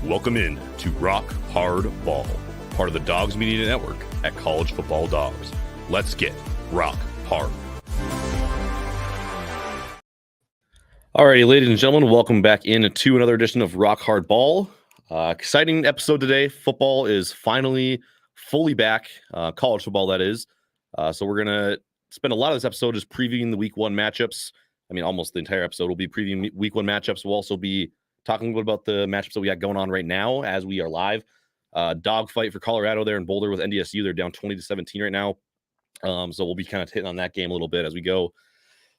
Welcome in to Rock Hard Ball, part of the Dogs Media Network at College Football Dogs. Let's get rock hard. Alrighty, ladies and gentlemen, welcome back into another edition of Rock Hard Ball. Exciting episode today. Football is finally fully back, college football that is. So we're going to spend a lot of this episode just previewing the week one matchups. I mean, almost the entire episode will be previewing week one matchups. We'll also be talking a little about the matchups that we got going on right now as we are live. Dogfight for Colorado there in Boulder with NDSU. They're down 20-17 right now. So we'll be kind of hitting on that game a little bit as we go.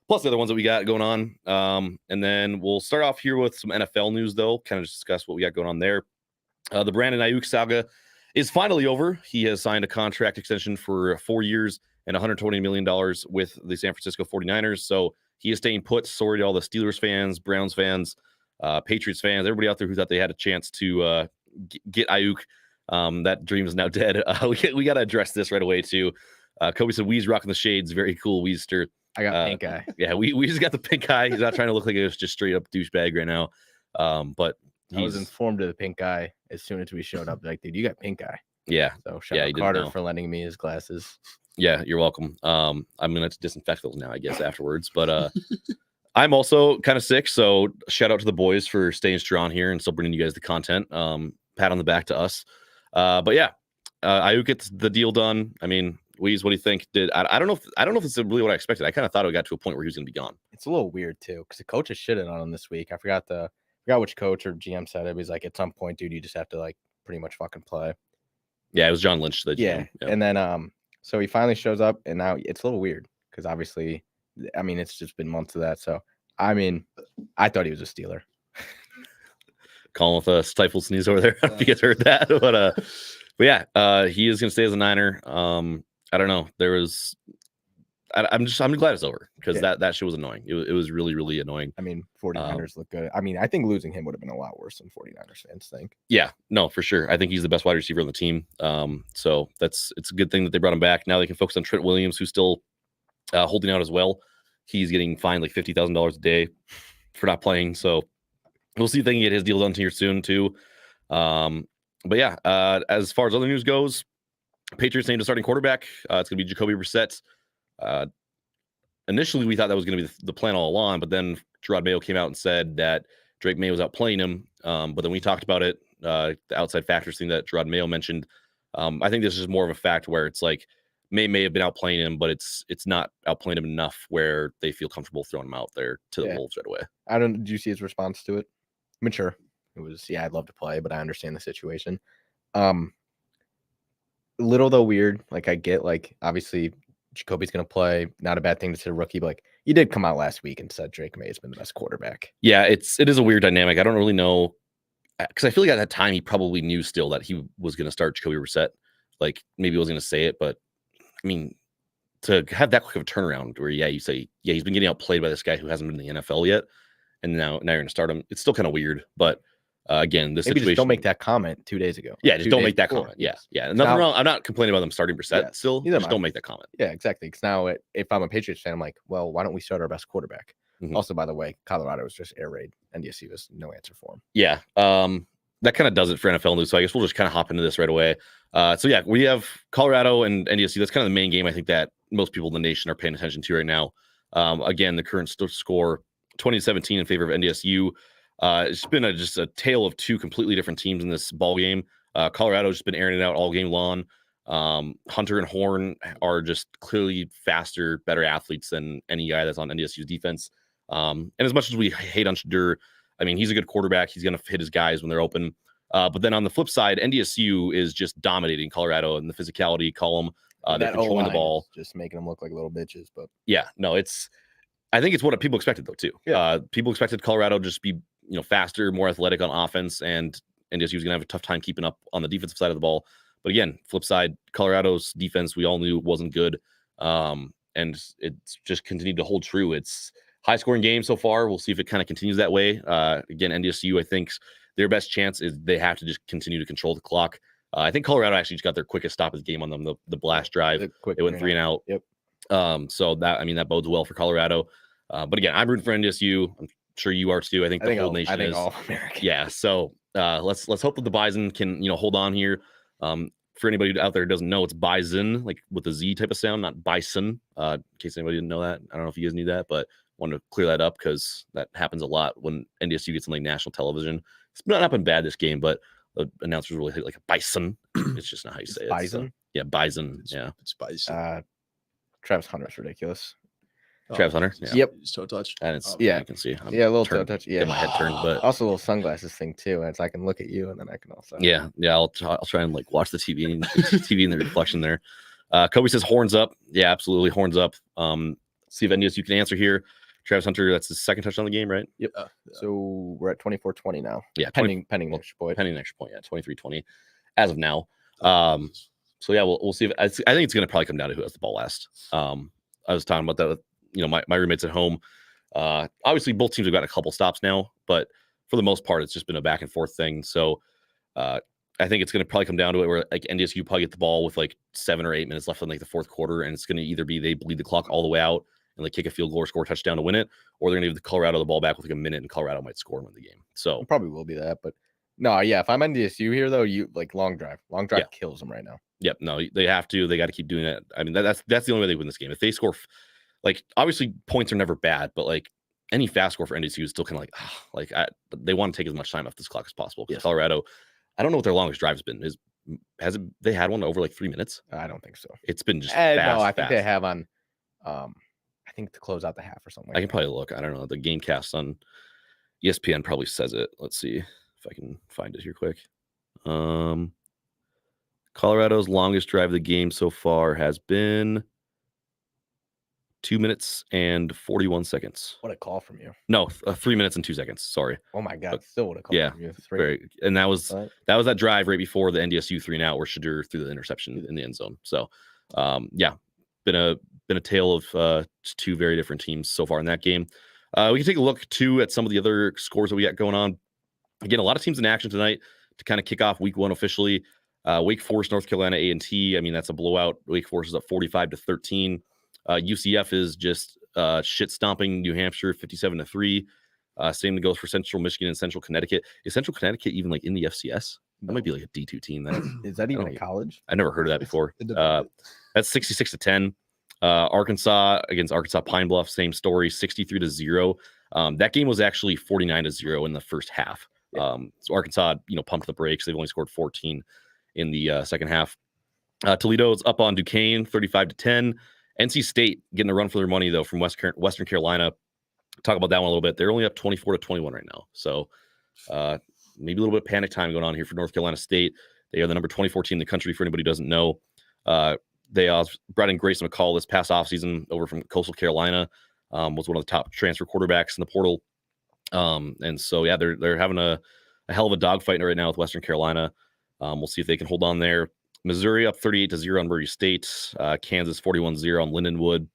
Plus the other ones that we got going on. And then we'll start off here with some NFL news, though, kind of discuss what we got going on there. The Brandon Ayuk saga is finally over. He has signed a contract extension for 4 years and $120 million with the San Francisco 49ers. So he is staying put. Sorry to all the Steelers fans, Browns fans, Patriots fans, everybody out there who thought they had a chance to get Ayuk. That dream is now dead. We got to address this right away, too. Kobe said, Weez rocking the shades. Very cool, Weezster. I got pink eye. Yeah, we just got the pink eye. He's not trying to look like a just straight up douchebag right now. But I was informed of the pink eye as soon as we showed up. Like, dude, you got pink eye. Yeah. So shout out Karter for lending me his glasses. Yeah, you're welcome. I'm gonna disinfect those now, I guess, afterwards. But I'm also kind of sick, so shout out to the boys for staying strong here and still bringing you guys the content. Pat on the back to us. But yeah, Ayuk gets the deal done. I mean, Weez, what do you think? I don't know if it's really what I expected. I kind of thought it got to a point where he was gonna be gone. It's a little weird too, because the coach is shitting on him this week. I forgot which coach or GM said it. He's like, at some point, dude, you just have to like pretty much fucking play. Yeah, it was John Lynch. Yeah. And then so he finally shows up, and now it's a little weird because obviously, I mean, it's just been months of that. So I mean, I thought he was a Steeler. Calling with a stifled sneeze over there. If you guys heard that, but yeah, he is gonna stay as a Niner. I don't know. I'm glad it's over because that shit was annoying. It was really, really annoying. I mean, 49ers look good. I mean, I think losing him would have been a lot worse than 49ers fans think. Yeah, no, for sure. I think he's the best wide receiver on the team. So it's a good thing that they brought him back. Now they can focus on Trent Williams, who's still holding out as well. He's getting fined like $50,000 a day for not playing. So we'll see if they can get his deal done here soon too. But yeah, as far as other news goes, Patriots named a starting quarterback. It's going to be Jacoby Brissett. Initially, we thought that was going to be the plan all along, but then Gerard Mayo came out and said that Drake May was outplaying him. But then we talked about it, the outside factors thing that Gerard Mayo mentioned. I think this is more of a fact where it's like may have been outplaying him, but it's not outplaying him enough where they feel comfortable throwing him out there to the Wolves right away. Did you see his response to it? Mature. It was, yeah, I'd love to play, but I understand the situation. Little though weird. Like I get, like obviously Jacoby's gonna play. Not a bad thing to say a rookie, but like you did come out last week and said Drake May has been the best quarterback. Yeah, it is a weird dynamic. I don't really know because I feel like at that time he probably knew still that he was gonna start Jacoby Brissett. Like maybe he wasn't gonna say it, but I mean to have that quick of a turnaround where you say he's been getting outplayed by this guy who hasn't been in the NFL yet, and now you're gonna start him. It's still kind of weird, but. Again, this maybe situation. Just don't make that comment 2 days ago. Yeah, just don't make that comment. Yeah. Nothing wrong. I'm not complaining about them starting Brissett still. Just don't make that comment. Yeah, exactly. Because now, if I'm a Patriots fan, I'm like, well, why don't we start our best quarterback? Mm-hmm. Also, by the way, Colorado was just air raid. NDSU was no answer for him. Yeah. That kind of does it for NFL news. So I guess we'll just kind of hop into this right away. So yeah, we have Colorado and NDSU. That's kind of the main game I think that most people in the nation are paying attention to right now. Again, the current score 20-17 in favor of NDSU. It's been just a tale of two completely different teams in this ball game. Colorado's just been airing it out all game long. Hunter and Horn are just clearly faster, better athletes than any guy that's on NDSU's defense. And as much as we hate on Shadur, I mean, he's a good quarterback. He's going to hit his guys when they're open. But then on the flip side, NDSU is just dominating Colorado in the physicality column. They're controlling the ball. Just making them look like little bitches. But yeah, no, I think it's what people expected though too. Yeah. People expected Colorado just be faster, more athletic on offense, and NDSU was going to have a tough time keeping up on the defensive side of the ball. But again, flip side, Colorado's defense we all knew wasn't good, and it's just continued to hold true. It's high scoring game so far. We'll see if it kind of continues that way. Again, NDSU I think their best chance is they have to just continue to control the clock. I think Colorado actually just got their quickest stop of the game on them, the blast drive. It went 3 and out. Yep. So that bodes well for Colorado. But again, I'm rooting for NDSU. I'm sure you are too. I think the whole nation is. all American. Yeah. So let's hope that the Bison can hold on here. For anybody out there who doesn't know, it's Bison, like with a Z type of sound, not Bison. In case anybody didn't know that, I don't know if you guys knew that, but wanted to clear that up because that happens a lot when NDSU gets on like national television. It's not been bad this game, but the announcers really hit like a Bison. It's just not how you say it. Bison. So, yeah, Bison. It's Bison. Travis Hunter's ridiculous. Travis Hunter. Yeah. Yep. His toe touch. And it's Yeah. you can see. A little toe touch. Yeah, get my head turned, but also a little sunglasses thing too. And it's I can look at you, and then I can also. Yeah. I'll try and like watch the TV and the reflection there. Kobe says horns up. Yeah, absolutely horns up. See if NDSU can answer here. Travis Hunter, that's his second touchdown of the game, right? Yep. So we're at 24-20 now. Yeah, pending an extra point. Pending an extra point. Yeah, 23-20 as of now. So yeah, we'll see. I think it's going to probably come down to who has the ball last. I was talking about that with my roommates at home. Obviously, both teams have got a couple stops now, but for the most part, it's just been a back and forth thing. So I think it's going to probably come down to it where like NDSU probably get the ball with like 7 or 8 minutes left in like the fourth quarter, and it's going to either be they bleed the clock all the way out and like kick a field goal or score a touchdown to win it, or they're going to give the Colorado the ball back with like a minute, and Colorado might score and win the game. So It probably will be that, but no, yeah. If I'm NDSU here though, you like long drive kills them right now. Yep, no, they have to. They got to keep doing that. I mean, that's the only way they win this game. If they score, like obviously points are never bad, but like any fast score for NDSU is still kind of like they want to take as much time off this clock as possible. Because Colorado, I don't know what their longest drive has been. They had one over like 3 minutes? I don't think so. It's been just fast. No, I think they have on. I think to close out the half or something. I can probably look. I don't know. The game cast on ESPN probably says it. Let's see if I can find it here quick. Colorado's longest drive of the game so far has been 2 minutes and 41 seconds. What a call from you. No, 3 minutes and 2 seconds. Sorry. Oh my God. Still what a call from you. And that was that drive right before the NDSU 3-and-out where Shadur threw the interception in the end zone. So been a tale of two very different teams so far in that game. We can take a look too at some of the other scores that we got going on. Again, a lot of teams in action tonight to kind of kick off week 1 officially. Wake Forest, North Carolina A&T. I mean, that's a blowout. Wake Forest is up 45-13. UCF is just shit stomping New Hampshire 57-3. Same goes for Central Michigan and Central Connecticut. Is Central Connecticut even like in the FCS? That might be like a D2 team. Is that even a college? I never heard of that before. That's 66-10. Arkansas against Arkansas Pine Bluff, same story, 63-0. That game was actually 49-0 in the first half. So Arkansas, pumped the brakes. They've only scored 14 in the second half. Toledo's up on Duquesne, 35-10. NC State getting a run for their money though from Western Carolina. Talk about that one a little bit. They're only up 24-21 right now. So maybe a little bit of panic time going on here for North Carolina State. They are the number 24 team in the country for anybody who doesn't know. They brought in Grayson McCall this past offseason over from Coastal Carolina. Was one of the top transfer quarterbacks in the portal. And so, yeah, they're having a hell of a dogfight right now with Western Carolina. We'll see if they can hold on there. Missouri up 38-0 on Murray State. Kansas 41-0 on Lindenwood.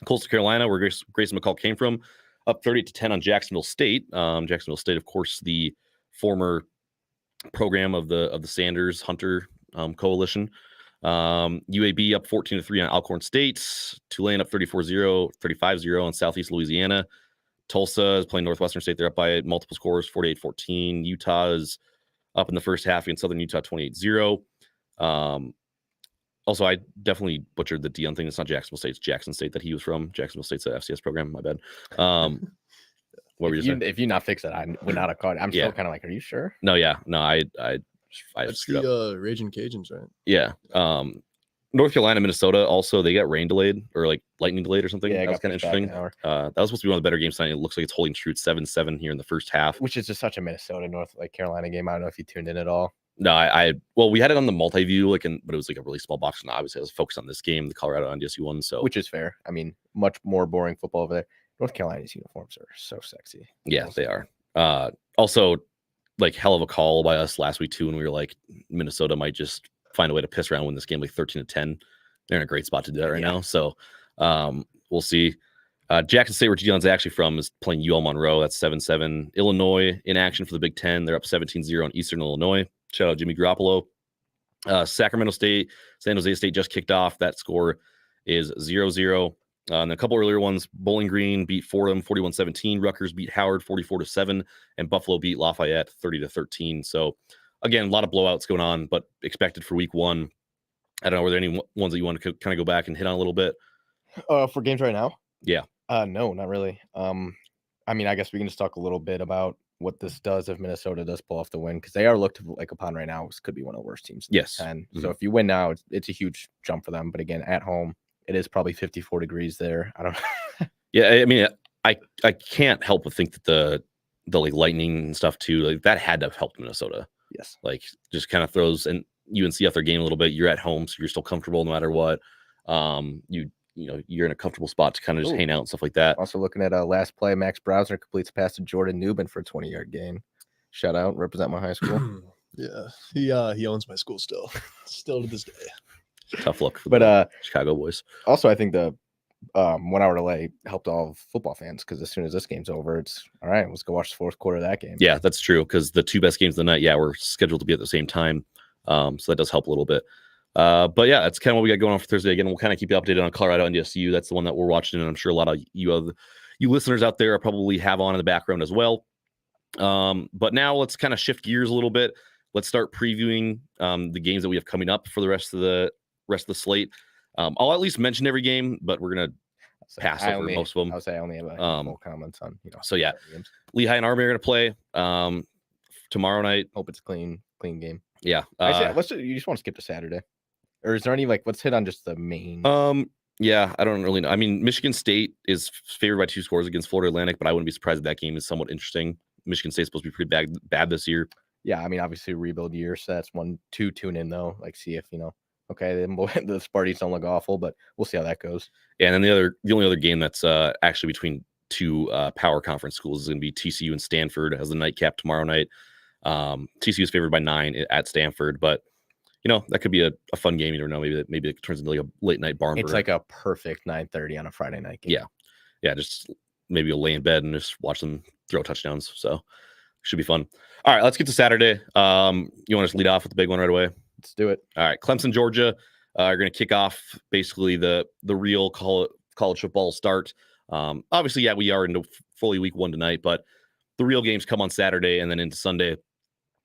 Coastal Carolina, where Grayson McCall came from, up 38-10 on Jacksonville State. Jacksonville State, of course, the former program of the Sanders Hunter coalition. UAB up 14-3 on Alcorn State. Tulane up 35-0 on Southeast Louisiana. Tulsa is playing Northwestern State. They're up by multiple scores, 48-14. Utah is up in the first half against Southern Utah, 28-0. Also, I definitely butchered the Dion thing. It's not Jacksonville State. It's Jackson State that he was from. Jacksonville State's a FCS program. My bad. What were you saying? If you not fix it, I would not have caught it. I'm still kind of like, are you sure? No, yeah. No, I That's the Raging Cajuns, right? Yeah. North Carolina, Minnesota, also, they got rain delayed or like lightning delayed or something. Yeah, that was kind of interesting. That was supposed to be one of the better games tonight. It looks like it's holding true 7-7 here in the first half. Which is just such a Minnesota North Carolina game. I don't know if you tuned in at all. No, well, we had it on the multi-view, but it was like a really small box, and obviously I was focused on this game, the Colorado NDSU one. So, which is fair. I mean, much more boring football over there. North Carolina's uniforms are so sexy. Yeah, they are. Also, like hell of a call by us last week too, when we were like, Minnesota might just find a way to piss around, win this game like 13-10. They're in a great spot to do that right now. So, we'll see. Jackson State, where Dion's actually from, is playing UL Monroe. That's 7-7. Illinois in action for the Big Ten. They're up 17-0 on Eastern Illinois. Shout out Jimmy Garoppolo. Sacramento State, San Jose State just kicked off. That score is 0-0. And a couple earlier ones, Bowling Green beat Fordham 41-17. Rutgers beat Howard 44-7. And Buffalo beat Lafayette 30-13. So, again, a lot of blowouts going on, but expected for week 1. I don't know, were there any ones that you want to kind of go back and hit on a little bit? For games right now? Yeah. No, not really. I mean, I guess we can just talk a little bit about what this does if Minnesota does pull off the win, because they are looked like upon right now. This could be one of the worst teams. Yes. 10. So if you win now, it's a huge jump for them. But again, at home, it is probably 54 degrees there. I don't know. Yeah, I mean, I can't help but think that the like lightning and stuff too, like that had to have helped Minnesota. Yes. Like just kind of throws and UNC off their game a little bit. You're at home, so you're still comfortable no matter what. You know, you're in a comfortable spot to kind of just hang out and stuff like that. Also looking at last play, Max Browser completes a pass to Jordan Newman for a 20-yard gain. Shout out, represent my high school. Yeah, he owns my school still to this day. Tough luck for the Chicago boys. Also, I think the 1 hour delay helped all football fans, because as soon as this game's over, it's all right, let's go watch the fourth quarter of that game. Yeah, that's true, because the 2 best games of the night, were scheduled to be at the same time. So that does help a little bit. But yeah, that's kind of what we got going on for Thursday. Again, we'll kind of keep you updated on Colorado NDSU. That's the one that we're watching, and I'm sure a lot of you listeners out there probably have on in the background as well. But now let's kind of shift gears a little bit. Let's start previewing the games that we have coming up for the rest of the slate. I'll at least mention every game, but we're gonna pass over most of them. I'll say I only have a comments on, So yeah, Lehigh and Army are gonna play tomorrow night. Hope it's a clean game. Yeah. You just want to skip to Saturday, or is there any let's hit on just the main? Yeah, I don't really know. I mean, Michigan State is favored by 2 scores against Florida Atlantic, but I wouldn't be surprised if that game is somewhat interesting. Michigan State's supposed to be pretty bad this year. Yeah, I mean, obviously rebuild year, so that's 1-2 tune in though. See if okay, the Sparties don't look awful, but we'll see how that goes. Yeah, and then the only other game that's actually between 2 power conference schools is going to be TCU and Stanford as the nightcap tomorrow night. TCU is favored by 9 at Stanford, but that could be a fun game. You don't know. Maybe it turns into like a late night barn. It's like a perfect 9:30 on a Friday night game. Yeah. Just maybe you'll lay in bed and just watch them throw touchdowns. So should be fun. All right, let's get to Saturday. You want to just lead off with the big one right away? Let's do it. All right, Clemson, Georgia are going to kick off basically the real college football start. Obviously, yeah, we are into fully week 1 tonight, but the real games come on Saturday and then into Sunday.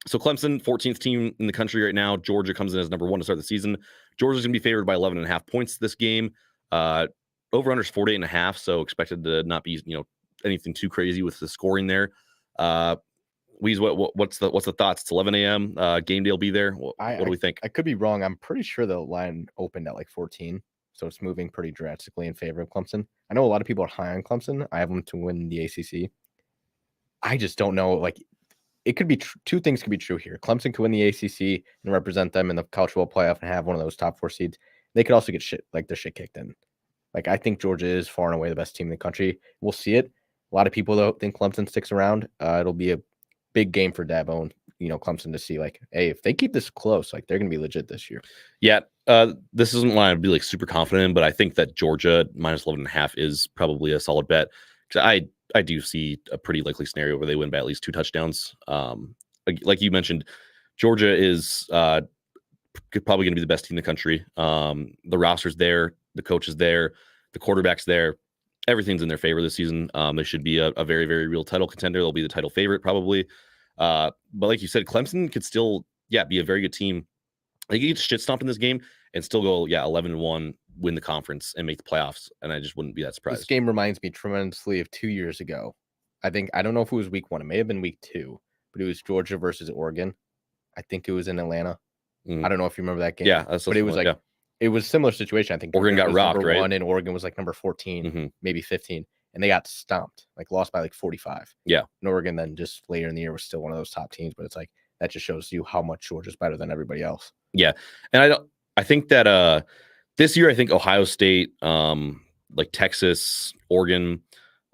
So Clemson, 14th team in the country right now. Georgia comes in as number 1 to start the season. Georgia's going to be favored by 11.5 points this game. Over-under is 48.5, so expected to not be anything too crazy with the scoring there. Weez, what's the thoughts? It's 11 a.m. Game day will be there. What do we think? I could be wrong. I'm pretty sure the line opened at 14, so it's moving pretty drastically in favor of Clemson. I know a lot of people are high on Clemson. I have them to win the ACC. I just don't know. It could be 2 things could be true here. Clemson could win the ACC and represent them in the college football playoff and have one of those top 4 seeds. They could also get their shit kicked in. I think Georgia is far and away the best team in the country. We'll see it. A lot of people though think Clemson sticks around. It'll be a big game for Dabo and Clemson to see hey, if they keep this close, they're gonna be legit this year. Yeah. This isn't one I'd be super confident in, but I think that Georgia minus 11.5 is probably a solid bet. I do see a pretty likely scenario where they win by at least 2 touchdowns. Like you mentioned, Georgia is probably going to be the best team in the country. The roster's there, the coach is there, the quarterback's there. Everything's in their favor this season. They should be a very, very real title contender. They'll be the title favorite probably. But like you said, Clemson could still, be a very good team. They could get shit stomped in this game and still go, 11-1, win the conference and make the playoffs. And I just wouldn't be that surprised. This game reminds me tremendously of 2 years ago. I don't know if it was week 1. It may have been week 2, but it was Georgia versus Oregon. I think it was in Atlanta. I don't know if you remember that game. Yeah. But it was it was a similar situation. I think Oregon got rocked, number right? 1 and Oregon was number 14, maybe 15. And they got stomped, lost by 45. Yeah. And Oregon then just later in the year was still one of those top teams. But it's that just shows you how much Georgia's better than everybody else. Yeah. And I think that this year, I think Ohio State, Texas, Oregon,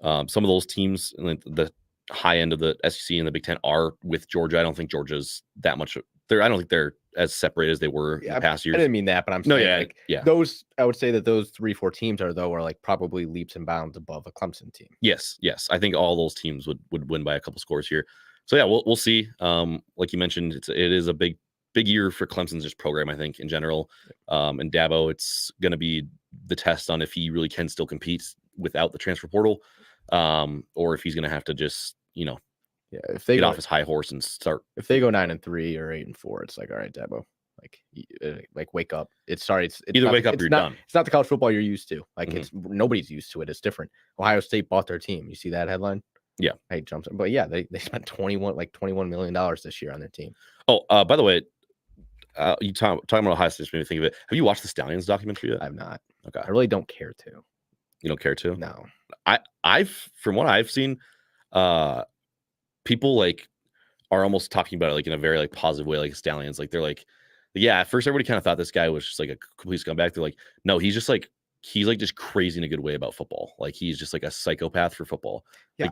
some of those teams, the high end of the SEC and the Big Ten are with Georgia. I don't think Georgia's that much. I don't think they're as separated as they were in the past years. I didn't mean that, but I'm saying those. I would say that those 3-4 teams are probably leaps and bounds above a Clemson team. Yes. I think all those teams would win by a couple scores here. So yeah, we'll see. Like you mentioned, it is a big year for Clemson's just program, I think, in general. And Dabo, it's going to be the test on if he really can still compete without the transfer portal, or if he's going to have to just, Yeah, if they get go, off his high horse and start. if they go 9-3 or 8-4, it's like, all right, Dabo, like wake up. It's Either not, wake up it's or you're not, done. It's not the college football you're used to. Like Mhm. it's nobody's used to it. It's different. Ohio State bought their team. You see that headline? Yeah. Hey, jumps. But yeah, they spent $21 million this year on their team. Oh, by the way, you talking about Ohio State made me think of it. Have you watched the Stallions documentary yet? I've not. Okay. I really don't care to. You don't care to? No. I've from what I've seen, people like are almost talking about it like in a very like positive way, like Stallions. Like they're like, yeah, at first everybody kind of thought this guy was just like a complete scumbag. They're like, no, he's just crazy in a good way about football. Like he's just like a psychopath for football. Yeah.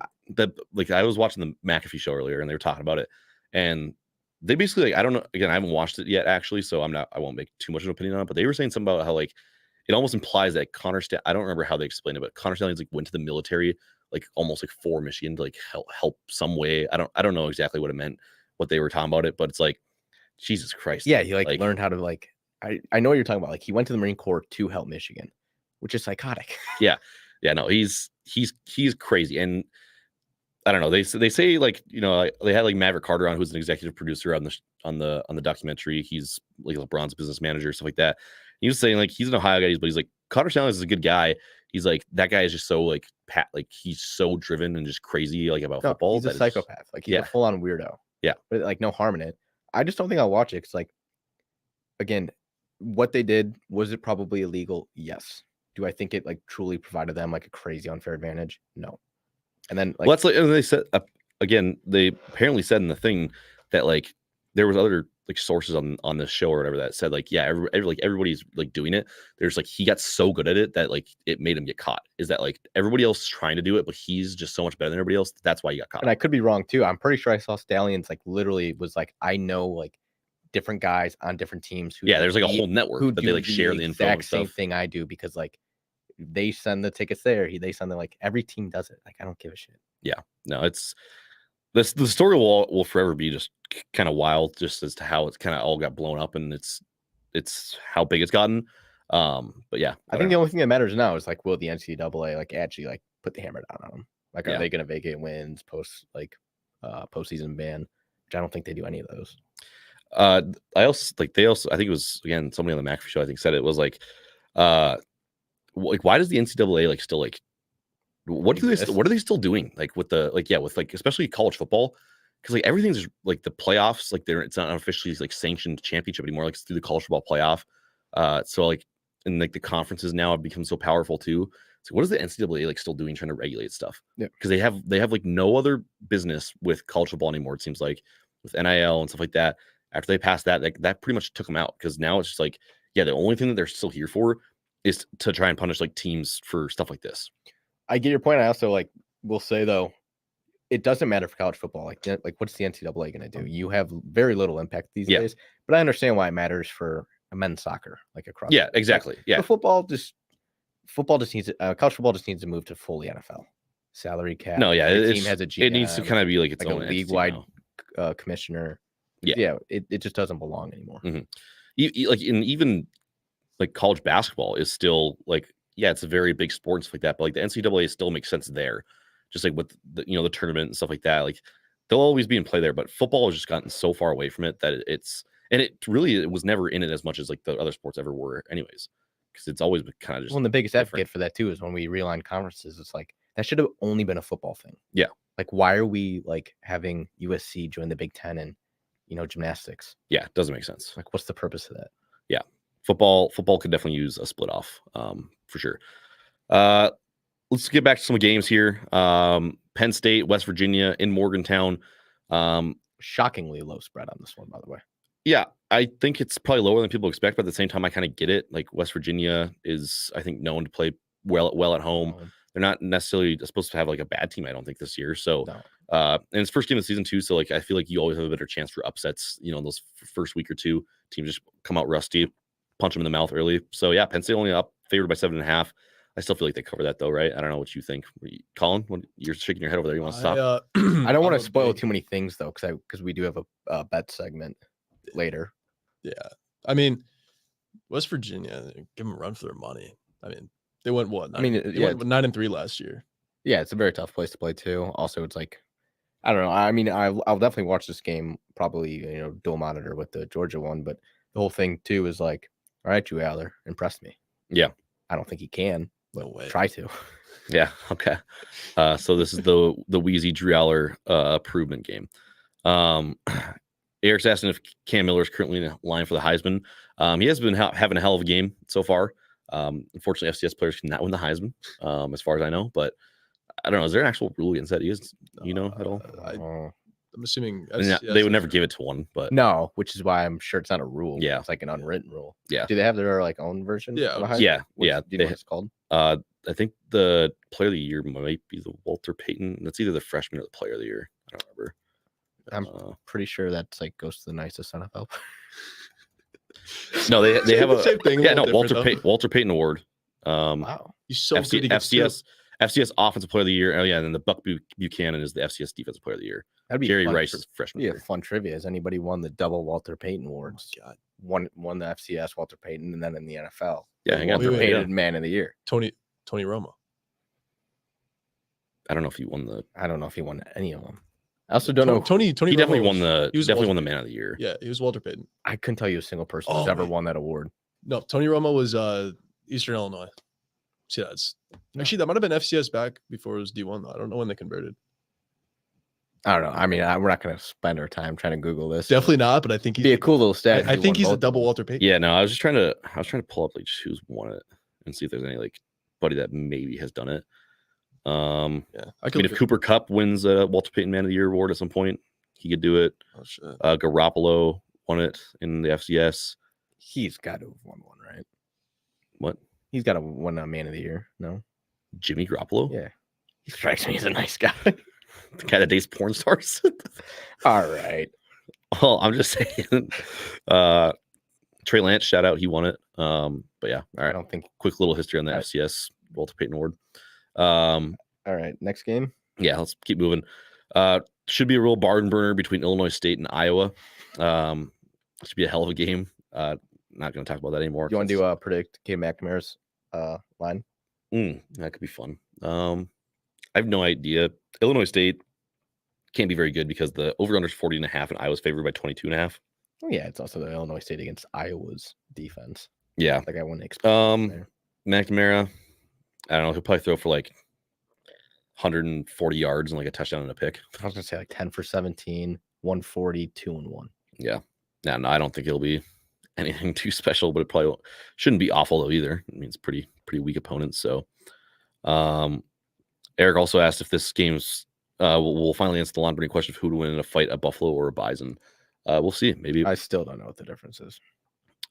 Like I was watching the McAfee show earlier and they were talking about it. And they basically like, I don't know, again, I haven't watched it yet actually, so I won't make too much of an opinion on it, but they were saying something about how like it almost implies that I don't remember how they explained it, but Connor Stallions like went to the military like almost like for Michigan to like help some way. I don't know exactly what it meant, what they were talking about it, but it's like Jesus Christ. Yeah, he like learned how to like I know what you're talking about. Like he went to the Marine Corps to help Michigan, which is psychotic. Yeah, no, he's crazy, and I don't know. They say like like, they had like Maverick Carter on, who's an executive producer on the documentary. He's like LeBron's business manager, stuff like that. He was saying like he's an Ohio guy, but he's like Connor Stallions is a good guy. He's like that guy is just so like he's so driven and just crazy like about football. He's a psychopath. Like he's a full on weirdo. Yeah, but like no harm in it. I just don't think I'll watch it. Cause like again, what they did, was it probably illegal? Yes. Do I think it like truly provided them like a crazy unfair advantage? No. And then like, well, that's like, and they said again, they apparently said in the thing that like there was other like sources on this show or whatever that said like, yeah, everybody's like doing it. There's like he got so good at it that like it made him get caught. Is that like everybody else is trying to do it, but he's just so much better than everybody else. That's why he got caught. And I could be wrong too. I'm pretty sure I saw Stallions like literally was like, I know like different guys on different teams who there's like a whole network that they like share the info and same stuff. thing I do, because like they send the tickets there. They send like every team does it. Like I don't give a shit. Yeah, no, it's the story will forever be just kind of wild, just as to how it's kind of all got blown up, and it's how big it's gotten. But yeah, I think the only thing that matters now is like, will the NCAA like actually like put the hammer down on them? Like, are they going to vacate wins, postseason ban? Which I don't think they do any of those. I think it was again somebody on the McAfee show I think said it was like why does the NCAA like still like what are they still doing like with the with especially college football, because like everything's like the playoffs, like it's not officially like sanctioned championship anymore, like it's through the college football playoff, so like and like the conferences now have become so powerful too. So what is the NCAA like still doing trying to regulate stuff? Yeah, because they have like no other business with college football anymore, it seems like, with NIL and stuff like that. After they passed that, like that pretty much took them out, because now it's just like, yeah, the only thing that they're still here for is to try and punish like teams for stuff like this. I get your point. I also like will say though, it doesn't matter for college football. Like what's the NCAA going to do? You have very little impact these days, but I understand why it matters for men's soccer, like across. Yeah, exactly. Yeah, but football just needs college football just needs to move to fully NFL salary cap. No, yeah, the team has a GM, it needs to kind of be like its like own a league-wide commissioner. Yeah, it just doesn't belong anymore. Mm-hmm. Like even like college basketball is still like, yeah, it's a very big sport and stuff like that, but like the NCAA still makes sense there, just like with the the tournament and stuff like that. Like they'll always be in play there, but football has just gotten so far away from it that it was never in it as much as like the other sports ever were, anyways, because it's always been kind of just. Well, and the biggest advocate for that too is when we realigned conferences. It's like that should have only been a football thing. Yeah, like why are we like having USC join the Big Ten and gymnastics? Yeah, it doesn't make sense. Like, what's the purpose of that? Yeah, football could definitely use a split off, for sure. Let's get back to some games here. Penn State, West Virginia in Morgantown. Shockingly low spread on this one, by the way. Yeah, I think it's probably lower than people expect, but at the same time, I kind of get it. Like West Virginia is, I think, known to play well at home. They're not necessarily supposed to have like a bad team, I don't think, this year. So, and it's first game of the season too. So like, I feel like you always have a better chance for upsets. In those first week or two, teams just come out rusty, punch them in the mouth early. So yeah, Penn State only up, favored by 7.5. I still feel like they cover that though, right? I don't know what you think, Colin. You're shaking your head over there. You want to stop? I don't want to spoil too many things though, because we do have a bet segment later. Yeah, I mean, West Virginia, give them a run for their money. I mean, they went what? I mean, They went 9-3 last year. Yeah, it's a very tough place to play too. Also, it's like, I don't know. I mean, I'll definitely watch this game, probably, dual monitor with the Georgia one. But the whole thing too is like, all right, Drew Aller, impress me. Yeah. I don't think he can, but No way. try to. Yeah. Okay. So this is the Weezy Drew Aller improvement game. Eric's asking if Cam Miller is currently in line for the Heisman. He has been having a hell of a game so far. Unfortunately, FCS players cannot win the Heisman, as far as I know. But I don't know. Is there an actual rule against that? At all? I'm assuming They would never give it to one, but No, which is why I'm sure it's not a rule. Yeah. It's like an unwritten rule. Yeah. Do they have their like own version? Yeah, of the Heisman? yeah, Do you know they- what it's called? I think the player of the year might be the Walter Payton. That's either the freshman or the player of the year. I don't remember. I'm pretty sure that's like goes to the nicest NFL. No, they have a same thing. yeah. No, Walter Payton Award. Wow. He's so good. He gets FCS Offensive Player of the Year. Oh yeah, and then the Buck Buchanan is the FCS Defensive Player of the Year. That'd be Jerry fun Rice is freshman. Yeah, year. fun trivia. Has anybody won the double Walter Payton Oh awards? my God. Won the FCS Walter Payton, and then in the NFL, Yeah, the hang on. Walter Wait, Payton Man of the Year. Tony Romo. I don't know if he won the. I don't know if he won any of them. I also don't know. Tony He definitely Romo won the. he was Definitely Walter won the Payton. Man of the Year. Yeah, he was Walter Payton. I couldn't tell you a single person Oh, who's ever wait. won that award. No, Tony Romo was Eastern Illinois. See, that's actually that might have been FCS back before it was D1 though. I don't know when they converted. I don't know. I mean, we're not going to spend our time trying to Google this. Definitely not, but I think It'd be a cool little stat. I if you think won he's a both of double them. Walter Payton. Yeah, no, I was trying to pull up like just who's won it and see if there's any like buddy that maybe has done it. Yeah, I mean, look if at- Cooper Kupp wins a Walter Payton Man of the Year award at some point, he could do it. Oh shit. Garoppolo won it in the FCS. He's got to have won one, right? What? He's got to win a Man of the Year. No? Jimmy Garoppolo? Yeah. He strikes me as a nice guy. The guy that dates porn stars. All right. Well, I'm just saying. Trey Lance, shout out, he won it. But yeah, all I right. don't think. Quick little history on the All right. FCS Walter Payton Award. All right. Next game. Yeah, let's keep moving. Should be a real barn burner between Illinois State and Iowa. Should be a hell of a game. Not going to talk about that anymore. You want to do predict K McNamara's line? That could be fun. I have no idea. Illinois State can't be very good because the over/under is 40.5 and Iowa's favored by 22.5. Oh, yeah. It's also the Illinois State against Iowa's defense. Yeah. Like I wouldn't expect. There. McNamara, I don't know. He'll probably throw for like 140 yards and like a touchdown and a pick. I was going to say like 10 for 17, 140, 2-1. Yeah. No, I don't think it'll be anything too special, but it probably shouldn't be awful though either. I mean, it's pretty weak opponents. So, Eric also asked if this game's we'll finally answer the lawn burning question of who to win in a fight, a buffalo or a bison. We'll see. Maybe I still don't know what the difference is.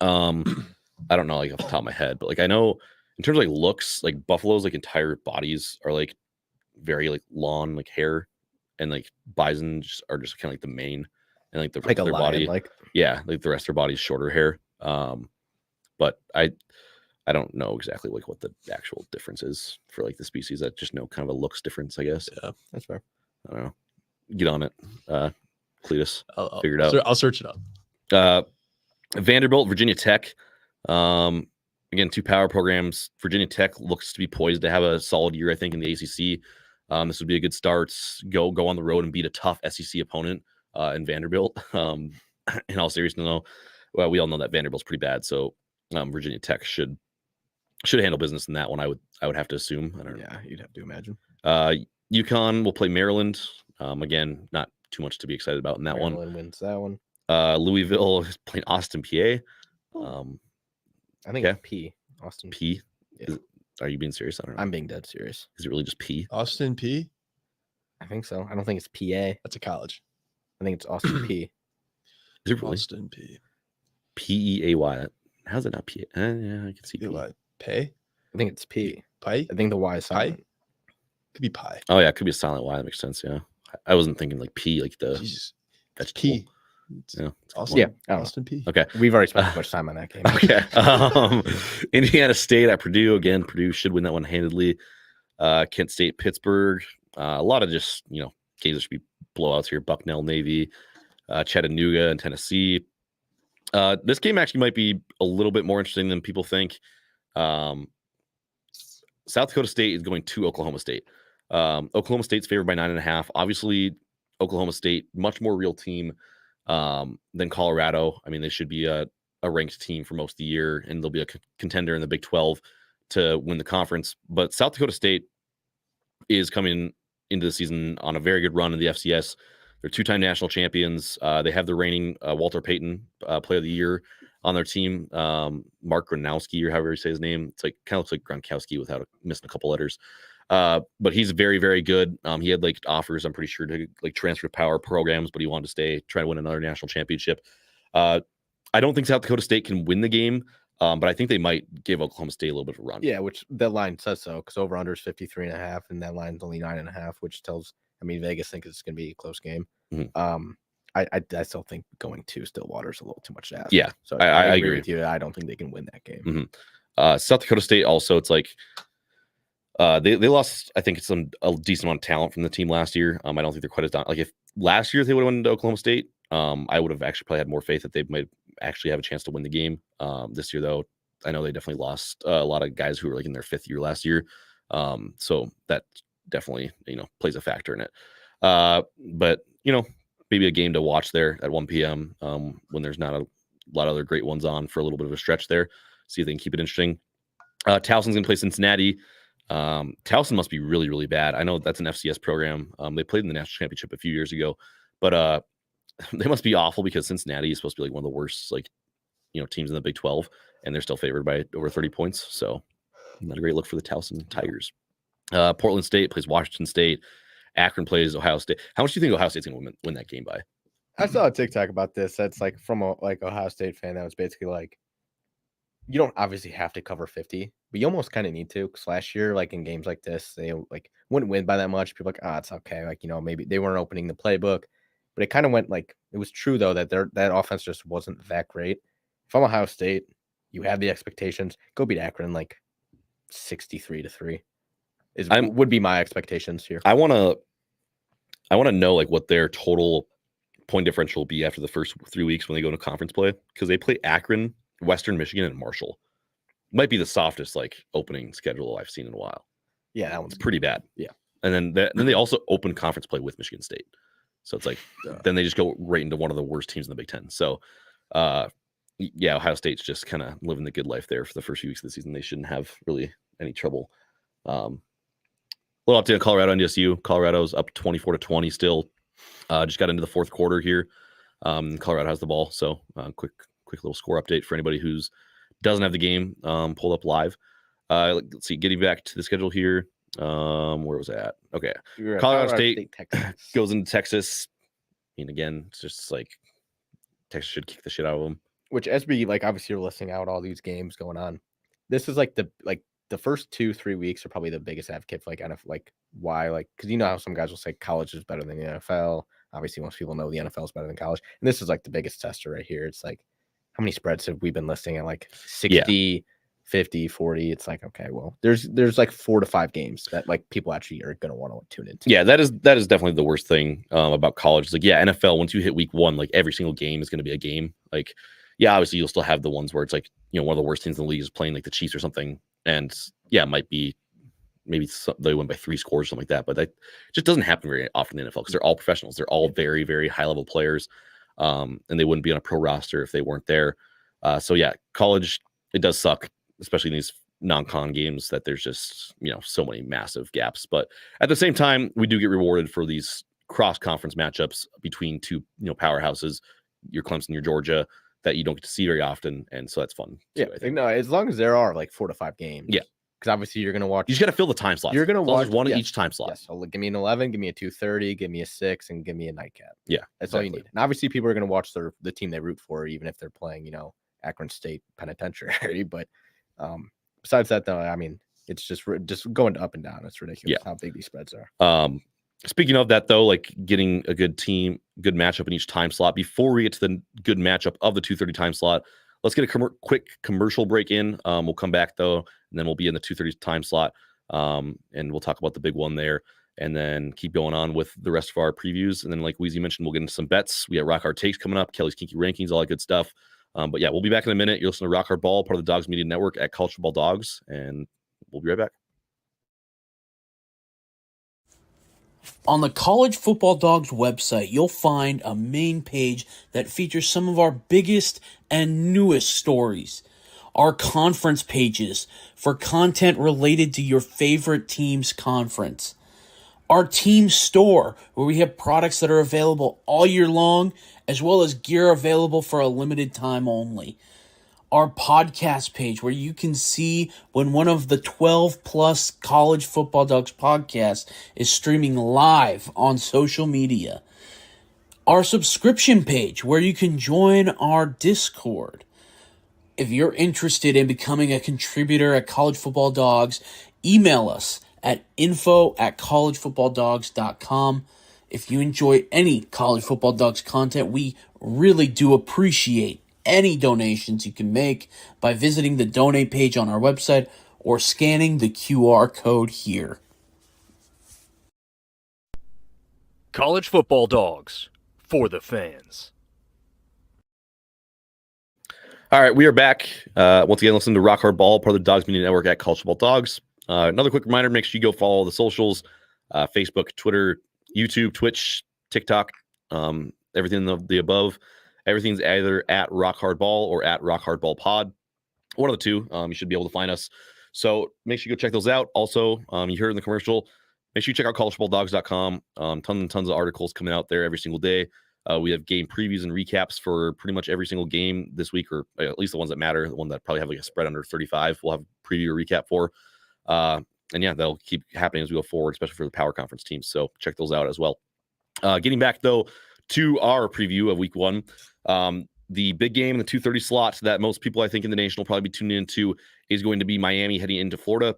I don't know like off the top of my head, but like I know in terms of like looks, like buffaloes like entire bodies are like very like long like hair, and like bison are just kind of like the mane and like the Like a their lion, body. like Yeah, like the rest of their body's shorter hair. But I don't know exactly like what the actual difference is for like the species. I just know kind of a looks difference, I guess. Yeah, that's fair. I don't know. Get on it, Cletus. I'll Figure it out. I'll search it up. Vanderbilt, Virginia Tech. Again, two power programs. Virginia Tech looks to be poised to have a solid year, I think, in the ACC. This would be a good start. Go on the road and beat a tough SEC opponent in Vanderbilt. In all seriousness, though, well, we all know that Vanderbilt's pretty bad, so Virginia Tech should handle business in that one. I would have to assume. I don't know. Yeah, you'd have to imagine. UConn will play Maryland. Again, not too much to be excited about in that Maryland wins that one. one. Louisville is playing Austin, PA. I think okay. it's P. Austin. P. Yeah. Are you being serious? I don't know. I'm being dead serious. Is it really just P? Austin P. I think so. I don't think it's PA. That's a college. I think it's Austin P. Is it really Austin P. P-E-A-Y? How's it not P? Yeah, I can see P. What? Pay? I think it's P. Pie? I think the Y is silent. Could be pie. Oh yeah, it could be a silent Y. That makes sense. Yeah, I wasn't thinking like P, like the Jesus. that's P. Yeah. Austin, Yeah, I don't know. Austin P. Okay. We've already spent too much time on that game. Okay. Indiana State at Purdue. Again, Purdue should win that one handedly. Kent State, Pittsburgh. A lot of just, games that should be blowouts here. Bucknell, Navy, Chattanooga, and Tennessee. This game actually might be a little bit more interesting than people think. South Dakota State is going to Oklahoma State. Oklahoma State's favored by 9.5. Obviously, Oklahoma State, much more real team than Colorado. I mean, they should be a ranked team for most of the year, and they'll be a contender in the Big 12 to win the conference. But South Dakota State is coming into the season on a very good run in the FCS. They're two-time national champions. They have the reigning Walter Payton Player of the Year on their team. Mark Gronowski, or however you say his name. It's like kind of looks like Gronkowski without missing a couple letters. But he's very, very good. He had like offers, I'm pretty sure, to like transfer to power programs, but he wanted to stay, try to win another national championship. I don't think South Dakota State can win the game, but I think they might give Oklahoma State a little bit of a run. Yeah, which that line says so, because over under is 53.5, and that line's only 9.5, which tells, I mean, Vegas think it's going to be a close game. Mm-hmm. I still think going to Stillwater is a little too much to ask. Yeah, so I agree with you. I don't think they can win that game. Mm-hmm. South Dakota State also, it's like they lost, I think, a decent amount of talent from the team last year. I don't think they're quite as down. Like if last year they would have went to Oklahoma State, I would have actually probably had more faith that they might actually have a chance to win the game. This year, though, I know they definitely lost a lot of guys who were like in their 5th year last year. So that definitely, plays a factor in it. But, maybe a game to watch there at 1 p.m. When there's not a lot of other great ones on for a little bit of a stretch there. See if they can keep it interesting. Towson's going to play Cincinnati. Towson must be really, really bad. I know that's an FCS program. They played in the national championship a few years ago, but they must be awful because Cincinnati is supposed to be like one of the worst, teams in the Big 12, and they're still favored by over 30 points. So not a great look for the Towson Tigers. Portland State plays Washington State. Akron plays Ohio State. How much do you think Ohio State's going to win that game by? I saw a TikTok about this. That's like from a Ohio State fan. That was basically like, you don't obviously have to cover 50, but you almost kind of need to. Because last year, like in games like this, they like wouldn't win by that much. People are like, it's okay. Like, maybe they weren't opening the playbook, but it kind of went like, it was true though that that offense just wasn't that great. If I'm Ohio State, you have the expectations. Go beat Akron like 63-3 would be my expectations here. I want to know like what their total point differential will be after the first 3 weeks when they go into conference play, because they play Akron, Western Michigan, and Marshall. Might be the softest like opening schedule I've seen in a while. Yeah, that one's pretty bad. Yeah, and then they also open conference play with Michigan State, so it's like then they just go right into one of the worst teams in the Big Ten. So, yeah, Ohio State's just kind of living the good life there for the first few weeks of the season. They shouldn't have really any trouble. Little update on Colorado NDSU. Colorado's up 24-20 still. Just got into the 4th quarter here. Colorado has the ball, so quick little score update for anybody who's doesn't have the game pulled up live. Let's see, getting back to the schedule here. Where was that? Okay, Colorado State goes into Texas. I mean, again, it's just like Texas should kick the shit out of them. Which, as we obviously you're listing out all these games going on, this is like the first 2-3 weeks are probably the biggest advocate for NFL. Why? Because how some guys will say college is better than the NFL. Obviously, most people know the NFL is better than college, and this is like the biggest tester right here. It's like, how many spreads have we been listing at 60, 50, 40? It's like, okay, well, there's like 4 to 5 games that people actually are going to want to tune into. Yeah, that is definitely the worst thing about college. It's like, yeah, NFL, once you hit week 1, every single game is going to be a game. Yeah, obviously you'll still have the ones where it's one of the worst teams in the league is playing the Chiefs or something. And yeah, it might be maybe they win by 3 scores or something like that. But that just doesn't happen very often in the NFL because they're all professionals. They're all very, very high level players. And they wouldn't be on a pro roster if they weren't there. So yeah, college, it does suck, especially in these non-con games that there's just, so many massive gaps. But at the same time, we do get rewarded for these cross-conference matchups between 2, powerhouses, your Clemson, your Georgia, that you don't get to see very often. And so that's fun. Yeah, too, no, as long as there are 4 to 5 games. Yeah. Because obviously you're going to watch. You just got to fill the time slot. You're going to watch one at each time slot. Yes. So give me an 11, give me a 2:30, give me a 6, and give me a nightcap. Yeah. That's all you need. And obviously people are going to watch the team they root for, even if they're playing, Akron State Penitentiary. But besides that, though, I mean, it's just going up and down. It's ridiculous how big these spreads are. Speaking of that, though, getting a good matchup in each time slot. Before we get to the good matchup of the 2:30 time slot, let's get a quick commercial break in. We'll come back, though, and then we'll be in the 2:30 time slot, and we'll talk about the big one there, and then keep going on with the rest of our previews. And then, like Weezy mentioned, we'll get into some bets. We got Rock Hard Takes coming up, Kelly's Kinky Rankings, all that good stuff. But yeah, we'll be back in a minute. You're listening to Rock Hard Ball, part of the Dogs Media Network at College Football Dogs, and we'll be right back. On the College Football Dogs website, you'll find a main page that features some of our biggest and newest stories. Our conference pages for content related to your favorite team's conference. Our team store, where we have products that are available all year long, as well as gear available for a limited time only. Our podcast page, where you can see when one of the 12 plus College Football Dogs podcasts is streaming live on social media. Our subscription page, where you can join our Discord. If you're interested in becoming a contributor at College Football Dogs, email us at info@collegefootballdogs.com. If you enjoy any College Football Dogs content, we really do appreciate any donations you can make by visiting the donate page on our website or scanning the QR code here. College Football Dogs, for the fans. All right, we are back. Once again, listen to Rock Hard Ball, part of the Dogs Media Network at College Football Dogs. Another quick reminder, make sure you go follow the socials, Facebook, Twitter, YouTube, Twitch, TikTok, everything of the above. Everything's either at Rock Hard Ball or at Rock Hard Ball Pod. One of the two. You should be able to find us. So make sure you go check those out. Also, you heard in the commercial, make sure you check out collegefootballdogs.com. Tons and tons of articles coming out there every single day. We have game previews and recaps for pretty much every single game this week, or at least the ones that matter. The one that probably have like a spread under 35, we'll have a preview or recap for. And yeah, that'll keep happening as we go forward, especially for the power conference teams. So check those out as well. Getting back though to our preview of week one, the big game in the 2:30 slot that most people I think in the nation will probably be tuning into is going to be Miami heading into Florida.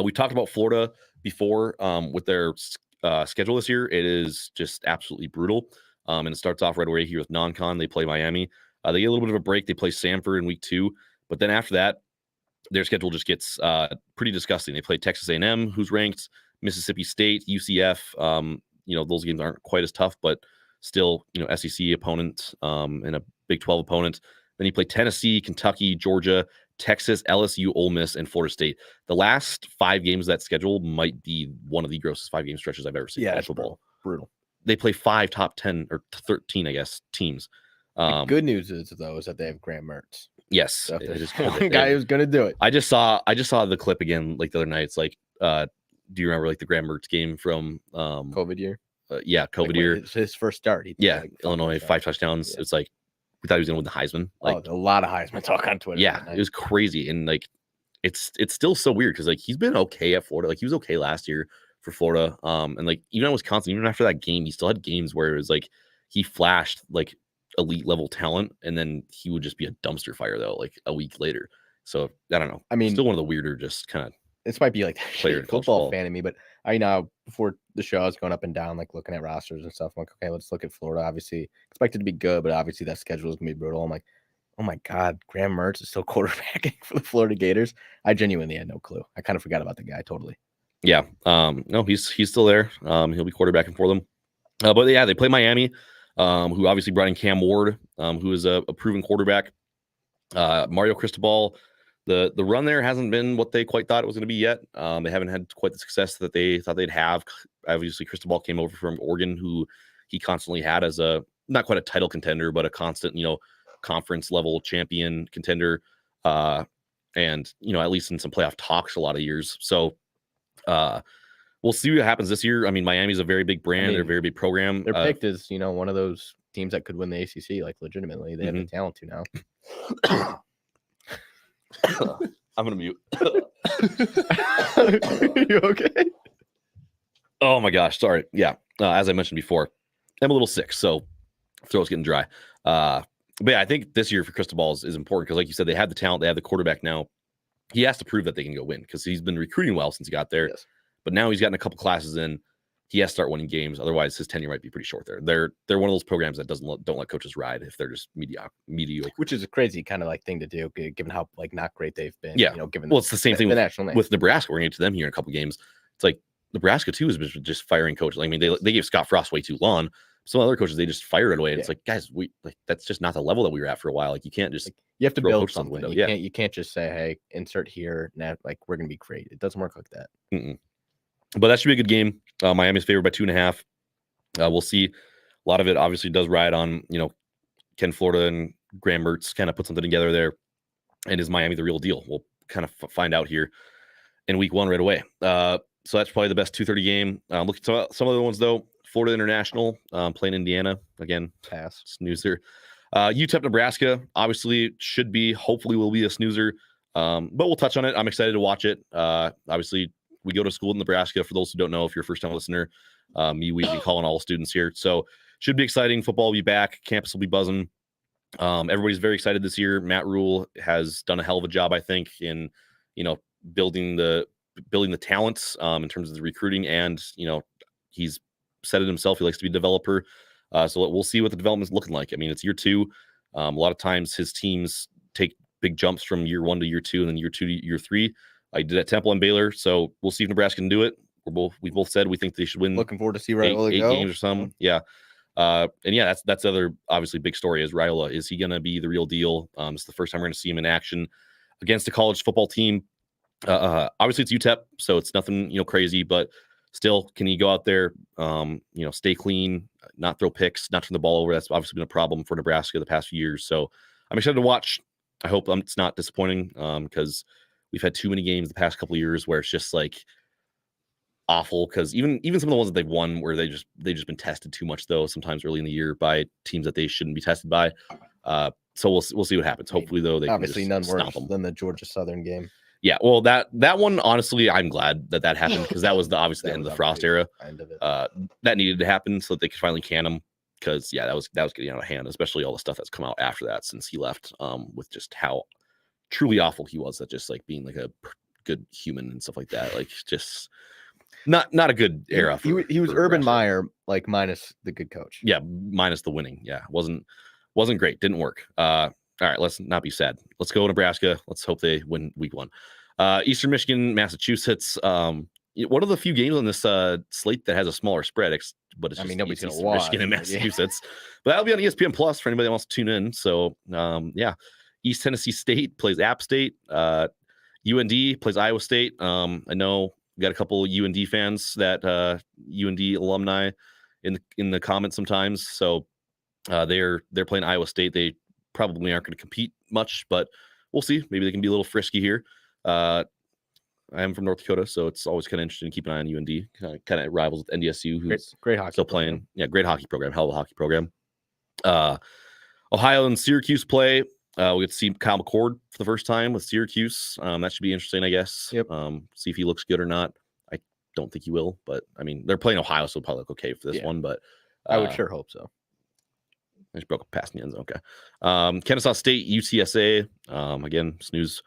We talked about Florida before with their schedule this year. It is just absolutely brutal. And it starts off right away here with non-con. They play Miami. They get a little bit of a break. They play Samford in week 2. But then after that, their schedule just gets pretty disgusting. They play Texas A&M, who's ranked, Mississippi State, UCF. Those games aren't quite as tough, but still, SEC opponent and a Big 12 opponent. Then you play Tennessee, Kentucky, Georgia, Texas, LSU, Ole Miss, and Florida State. The last 5 games of that schedule might be one of the grossest 5-game stretches I've ever seen. Yeah, in football. Brutal. They play 5 top 10 or 13, I guess, teams. The good news is though is that they have Graham Mertz. Yes, So it is one guy who's going to do it. I just saw the clip again like the other night. It's like, do you remember like the Graham Mertz game from COVID year? Yeah, COVID year. It's his first start. Illinois 5 touchdowns. Yeah. It's like we thought he was going to win the Heisman. Like a lot of Heisman talk on Twitter. Yeah, it was crazy, and like it's still so weird because like he's been okay at Florida. Like he was okay last year for Florida. And like even at Wisconsin, even after that game, he still had games where it was like he flashed like elite level talent, and then he would just be a dumpster fire though, like a week later. So I don't know. I mean, still one of the weirder, just kind of. This might be like player football fan of me, but I know before the show I was going up and down, like looking at rosters and stuff. I'm like, okay, let's look at Florida. Obviously, expected to be good, but obviously that schedule is gonna be brutal. I'm like, oh my God, Graham Mertz is still quarterbacking for the Florida Gators. I genuinely had no clue. I kind of forgot about the guy totally. Yeah. No, he's still there. He'll be quarterbacking for them. But yeah, they play Miami, who obviously brought in Cam Ward, who is a proven quarterback. Mario Cristobal. The run there hasn't been what they quite thought it was going to be yet. They haven't had quite the success that they thought they'd have. Obviously, Cristobal came over from Oregon, who he constantly had as a not quite a title contender, but a constant, conference level champion contender. And at least in some playoff talks a lot of years. So we'll see what happens this year. I mean, Miami's a very big brand. They're a very big program. They're picked as, one of those teams that could win the ACC, like legitimately. They have the talent to now. I'm gonna mute. You okay? Oh my gosh, sorry. Yeah, as I mentioned before, I'm a little sick, so throat's getting dry. But yeah, I think this year for Cristobal is important because, like you said, they have the talent, they have the quarterback now. He has to prove that they can go win because he's been recruiting well since he got there. Yes. But now he's gotten a couple classes in. He has to start winning games. Otherwise, his tenure might be pretty short there. They're one of those programs that don't let coaches ride if they're just mediocre. Which is a crazy kind of like thing to do, given how like not great they've been. Yeah. Given it's the same thing the national name. with Nebraska. We're going to get to them here in a couple games. It's like Nebraska too has been just firing coaches. I mean, they gave Scott Frost way too long. Some other coaches they just fired right away. And it's like, guys, that's just not the level that we were at for a while. Like you can't just you have to build something. You can't just say, hey, insert here. Now, like we're gonna be great. It doesn't work like that. Mm-mm. But that should be a good game. Miami's favored by 2.5. We'll see. A lot of it obviously does ride on, can Florida and Graham Mertz kind of put something together there? And is Miami the real deal? We'll kind of find out here in week 1 right away. So that's probably the best 2:30 game. Looking at some other ones, though. Florida International playing Indiana. Again, Pass. snoozer. UTEP Nebraska obviously hopefully will be a snoozer. But we'll touch on it. I'm excited to watch it. Obviously, we go to school in Nebraska. For those who don't know, if you're a first-time listener, we've been calling all students here. So should be exciting. Football will be back. Campus will be buzzing. Everybody's very excited this year. Matt Rule has done a hell of a job, I think, in building the talents in terms of the recruiting, and he's said it himself. He likes to be a developer. So we'll see what the development is looking like. I mean, it's year 2. A lot of times his teams take big jumps from year 1 to year 2, and then year 2 to year 3. I did at Temple and Baylor, so we'll see if Nebraska can do it. We both said we think they should win. Looking forward to see 8 Raiola go. games or something. Yeah. And yeah, that's the other obviously big story is Raiola. Is he going to be the real deal? It's the first time we're going to see him in action against a college football team. Obviously it's UTEP, so it's nothing crazy, but still, can he go out there, stay clean, not throw picks, not turn the ball over? That's obviously been a problem for Nebraska the past few years. So I'm excited to watch. I hope it's not disappointing because we've had too many games the past couple of years where it's just like awful. Because even some of the ones that they've won where they just been tested too much, though, sometimes early in the year by teams that they shouldn't be tested by. So we'll see what happens. Hopefully, though, they obviously can just none stop worse them. than the Georgia Southern game. Yeah, well, that one, honestly, I'm glad that happened because that was obviously the end of the Frost era. End of it. That needed to happen so that they could finally can him because, yeah, that was getting out of hand, especially all the stuff that's come out after that since he left with just how truly awful he was at just like being like a good human and stuff like that. Like just not a good era. He was for Urban Nebraska. Meyer, like minus the good coach. Yeah, minus the winning. Yeah, wasn't great. Didn't work. All right, let's not be sad. Let's go Nebraska. Let's hope they win week 1. Eastern Michigan, Massachusetts. One of the few games on this slate that has a smaller spread, but it's just nobody's Eastern gonna watch. Michigan and Yeah. Massachusetts. But that'll be on ESPN Plus for anybody that wants to tune in. So yeah, East Tennessee State plays App State. UND plays Iowa State. I know we got a couple UND fans that UND alumni in the comments sometimes. So they're playing Iowa State. They probably aren't going to compete much, but we'll see. Maybe they can be a little frisky here. I am from North Dakota, so it's always kind of interesting to keep an eye on UND. Kind of rivals with NDSU, who's Great hockey still program. playing. Yeah, great hockey program, hell of a hockey program. Ohio and Syracuse play. We get to see Kyle McCord for the first time with Syracuse. That should be interesting, I guess. Yep. See if he looks good or not. I don't think he will, but I mean, they're playing Ohio, so it'll probably look okay for this one. But I would sure hope so. I just broke a pass in the end zone. Okay. Kennesaw State, UTSA. Again, snooze.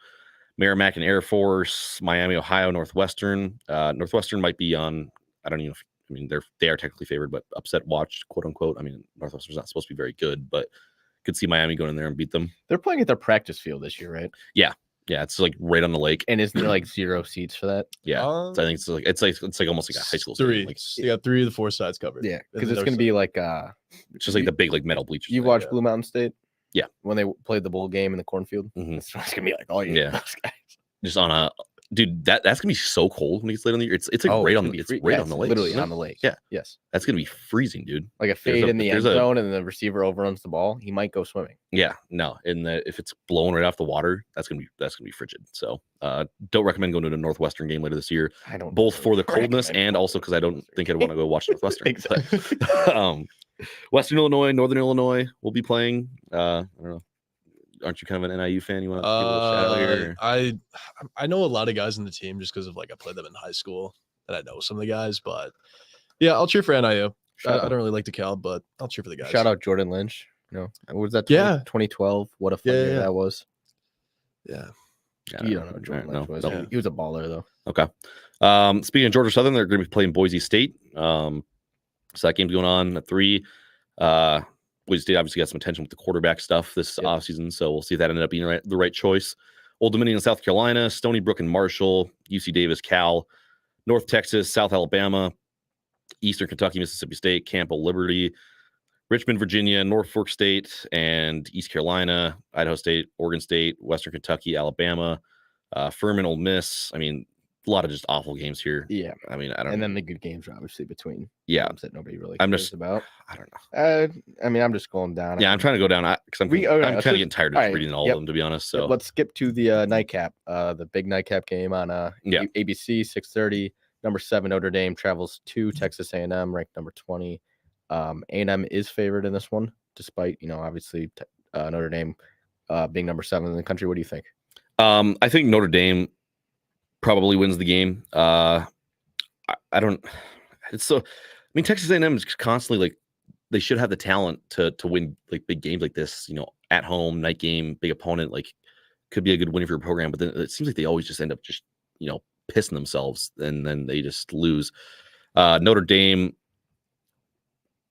Merrimack and Air Force, Miami, Ohio, Northwestern. Northwestern might be on, I don't even know if, I mean, they are technically favored, but upset watch, quote unquote. I mean, Northwestern's not supposed to be very good, but could see Miami going in there and beat them. They're playing at their practice field this year, right? Yeah, it's like right on the lake. And isn't there like 0 seats for that? Yeah, so I think it's like almost like a high school stadium. 3. Like, They got 3 of the 4 sides covered. Yeah, And because then it's going to be like it's just like the big like metal bleachers. you thing. watched Blue Mountain State. Yeah. When they played the bowl game in the cornfield, Mhm. it's going to be like all year. Yeah. Those guys. Just on a dude. That's gonna be so cold when it gets late on the year. It's like Oh, right it's on gonna the be it's free- right yeah, on the it's lake. literally isn't it? on the lake. Yeah. Yes. That's gonna be freezing, dude. Like a There's fade a- in the end there's a- zone, and then the receiver overruns the ball. He might go swimming. Yeah, no. If it's blowing right off the water, that's gonna be frigid. So don't recommend going to the Northwestern game later this year, I don't. both for the coldness recommend and also because I don't think I'd want to go watch Northwestern. Exactly. But, Western Illinois, Northern Illinois will be playing. I don't know. Aren't you kind of an NIU fan? You want to give a little shout out here? I know a lot of guys in the team just because of like I played them in high school and I know some of the guys, but yeah, I'll cheer for NIU. I don't really like DeKalb, but I'll cheer for the guys. Shout out Jordan Lynch. No, what was that? Yeah. 2012. What a fun Yeah, year yeah. that was. Yeah. You don't know who Jordan Lynch was. Yeah. He was a baller though. Okay. Speaking of Georgia Southern, they're going to be playing Boise State. So that game's going on at 3. Boise State obviously got some attention with the quarterback stuff this offseason, so we'll see if that ended up being the right choice. Old Dominion, South Carolina, Stony Brook and Marshall, UC Davis, Cal, North Texas, South Alabama, Eastern Kentucky, Mississippi State, Campbell, Liberty, Richmond, Virginia, Norfolk State, and East Carolina, Idaho State, Oregon State, Western Kentucky, Alabama, Furman, Ole Miss. I mean, a lot of just awful games here. Yeah. I mean, I don't. And then the good games are obviously between Yeah. teams that nobody really I'm cares just about. I don't know. I mean, I'm just going down. Yeah, I'm trying to go down because I'm kind of getting tired of reading all of them, to be honest. So let's skip to the nightcap, the big nightcap game on ABC 6:30. Number 7 Notre Dame travels to Texas A&M, ranked number 20. A&M is favored in this one, despite obviously Notre Dame being number 7 in the country. What do you think? I think Notre Dame probably wins the game. I don't. It's so. I mean, Texas A&M is constantly like they should have the talent to win like big games like this. At home, night game, big opponent. Like could be a good win for your program, but then it seems like they always just end up just pissing themselves and then they just lose. Notre Dame.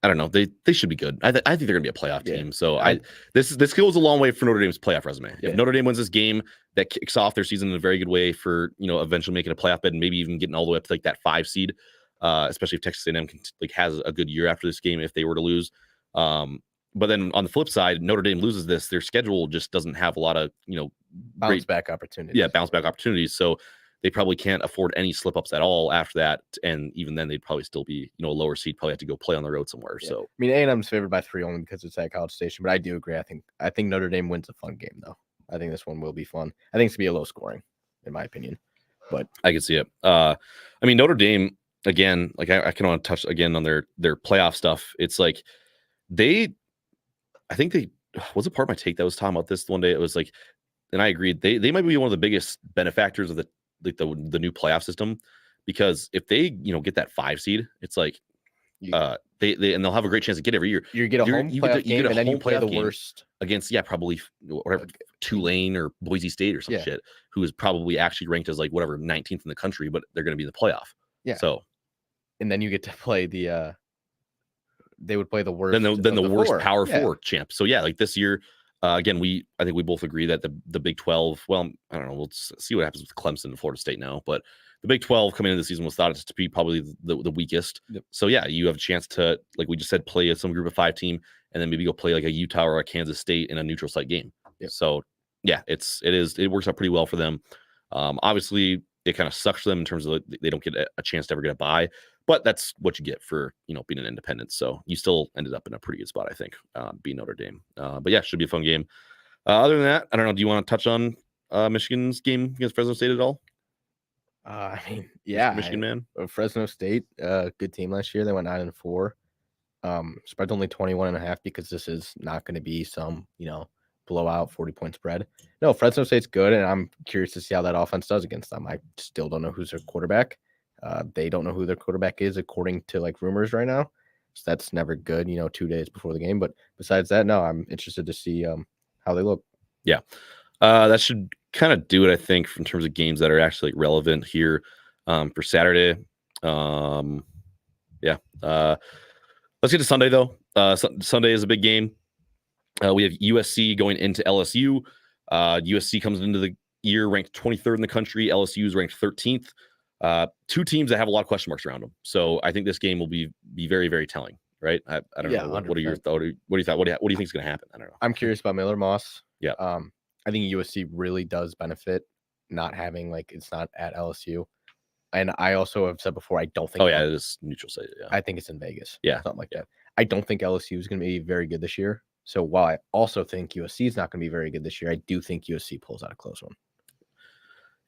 I don't know. They should be good. I think they're gonna be a playoff team. So this goes a long way for Notre Dame's playoff resume. If Notre Dame wins this game, that kicks off their season in a very good way for eventually making a playoff bid and maybe even getting all the way up to like that 5 seed. Especially if Texas A&M has a good year after this game if they were to lose. But then on the flip side, Notre Dame loses this, their schedule just doesn't have a lot of bounce back opportunities. Yeah, bounce back opportunities. So they probably can't afford any slip ups at all after that, and even then they'd probably still be a lower seed. Probably have to go play on the road somewhere. Yeah. So I mean, A&M's favored by 3 only because it's at College Station, but I do agree. I think Notre Dame wins a fun game though. I think this one will be fun. I think it's gonna be a low scoring, in my opinion. But I can see it. I mean, Notre Dame again. Like I can want to touch again on their playoff stuff. It's like I think they was a part of my take that was talking about this one day. It was like, and I agreed. They might be one of the biggest benefactors of the new playoff system, because if they get that 5 seed, it's like they'll have a great chance to get every year. You get a home playoff game, and then you play the worst against probably whatever Tulane or Boise State or some shit, who is probably actually ranked as like whatever 19th in the country, but they're going to be in the playoff. Yeah. So, and then you get to play they would play the worst. Then the worst Power 4 champ. So yeah, like this year. Again, I think we both agree that the Big 12. Well, I don't know. We'll see what happens with Clemson and Florida State now. But the Big 12 coming into the season was thought to be probably the weakest. Yep. So yeah, you have a chance to, like we just said, play some group of 5 team, and then maybe go play like a Utah or a Kansas State in a neutral site game. Yep. So yeah, it works out pretty well for them. Obviously, it kind of sucks for them in terms of they don't get a chance to ever get a bye. But that's what you get for being an independent. So you still ended up in a pretty good spot, I think, being Notre Dame. But yeah, should be a fun game. Other than that, I don't know. Do you want to touch on Michigan's game against Fresno State at all? I mean, yeah, Michigan man. Fresno State, good team last year. They went 9-4. Spread's only 21.5 because this is not going to be some blowout 40-point spread. No, Fresno State's good, and I'm curious to see how that offense does against them. I still don't know who's their quarterback. They don't know who their quarterback is, according to like rumors right now. So that's never good, 2 days before the game. But besides that, no, I'm interested to see how they look. Yeah, that should kind of do it, I think, in terms of games that are actually relevant here for Saturday. Let's get to Sunday though. Sunday is a big game. We have USC going into LSU. USC comes into the year ranked 23rd in the country. LSU is ranked 13th. 2 teams that have a lot of question marks around them. So I think this game will be very, very telling, right? I don't know. 100%. What are your thoughts? What do you thought? What do you think is going to happen? I don't know. I'm curious about Miller Moss. Yeah. I think USC really does benefit not having it's not at LSU. And I also have said before, I don't think. Oh yeah, it is neutral site. Yeah. I think it's in Vegas. Yeah, something like that. I don't think LSU is going to be very good this year. So while I also think USC is not going to be very good this year, I do think USC pulls out a close one.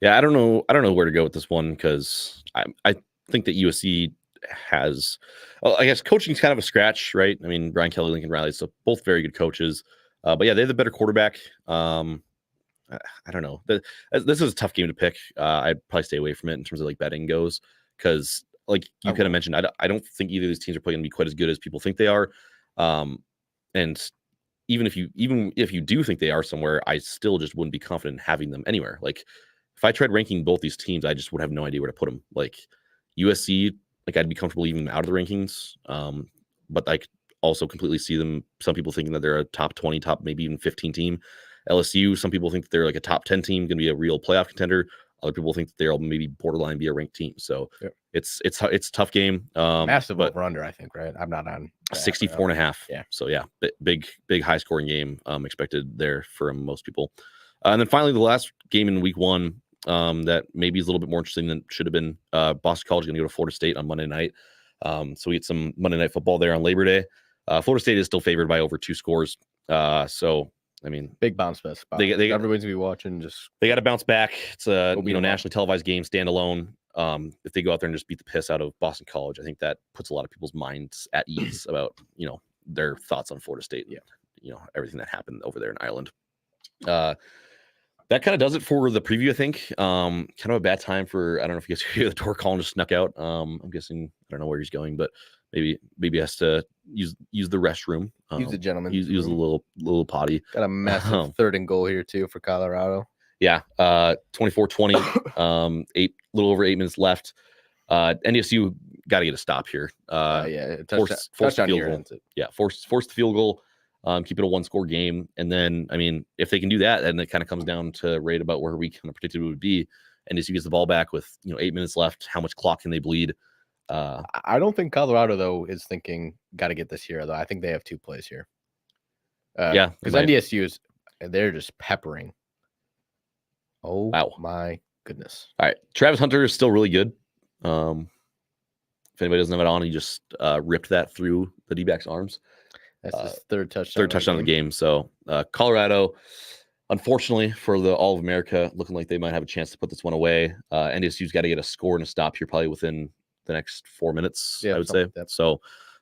Yeah, I don't know where to go with this one because I think that USC has, I guess coaching is kind of a scratch, right? I mean, Brian Kelly, Lincoln Riley, so both very good coaches. But yeah, they have the better quarterback. I don't know. This is a tough game to pick. I'd probably stay away from it in terms of like betting goes because like you kind of mentioned, I don't think either of these teams are probably going to be quite as good as people think they are. And even if you do think they are somewhere, I still just wouldn't be confident in having them anywhere. Like if I tried ranking both these teams, I just would have no idea where to put them. Like USC, like I'd be comfortable even out of the rankings. But I also completely see them. Some people thinking that they're a top 20, top maybe even 15 team. LSU, some people think they're like a top 10 team, going to be a real playoff contender. Other people think that they'll maybe borderline be a ranked team. So it's a tough game. Massive over under, I think, right? I'm not on 64.5. Yeah. So yeah, big high scoring game expected there for most people. And then finally, the last game in week 1, that maybe is a little bit more interesting than should have been. Boston College is going to go to Florida State on Monday night. So we get some Monday Night Football there on Labor Day. Florida State is still favored by over 2 scores. So, I mean, Big bounce back spot. They Everybody's gonna be watching. they got to bounce back. It's a We'll beat 'em up. nationally televised game, standalone. If they go out there and just beat the piss out of Boston College, I think that puts a lot of people's minds at ease about their thoughts on Florida State. And, everything that happened over there in Ireland. That kind of does it for the preview, I think. Kind of a bad time for, I don't know if you guys hear the door call and just snuck out. I'm guessing, I don't know where he's going, but maybe he has to use the restroom. Use the gentleman. Use a little potty. Got a massive 3rd and goal here too for Colorado. Yeah, 24-20, little over 8 minutes left. NDSU got to get a stop here. Force the field goal. Yeah, force the field goal. Keep it a 1-score game, and then I mean, if they can do that, then it kind of comes down to right about where we kind of predicted it would be. NDSU gets the ball back with 8 minutes left. How much clock can they bleed? I don't think Colorado though is thinking got to get this here though. I think they have 2 plays here. Because NDSU they're just peppering. Oh wow, my goodness! All right, Travis Hunter is still really good. If anybody doesn't have it on, he just ripped that through the D-back's arms. That's his 3rd touchdown. 3rd touchdown of the game. So Colorado, unfortunately for the All of America, looking like they might have a chance to put this one away. NDSU's got to get a score and a stop here probably within the next 4 minutes, I would say. Like So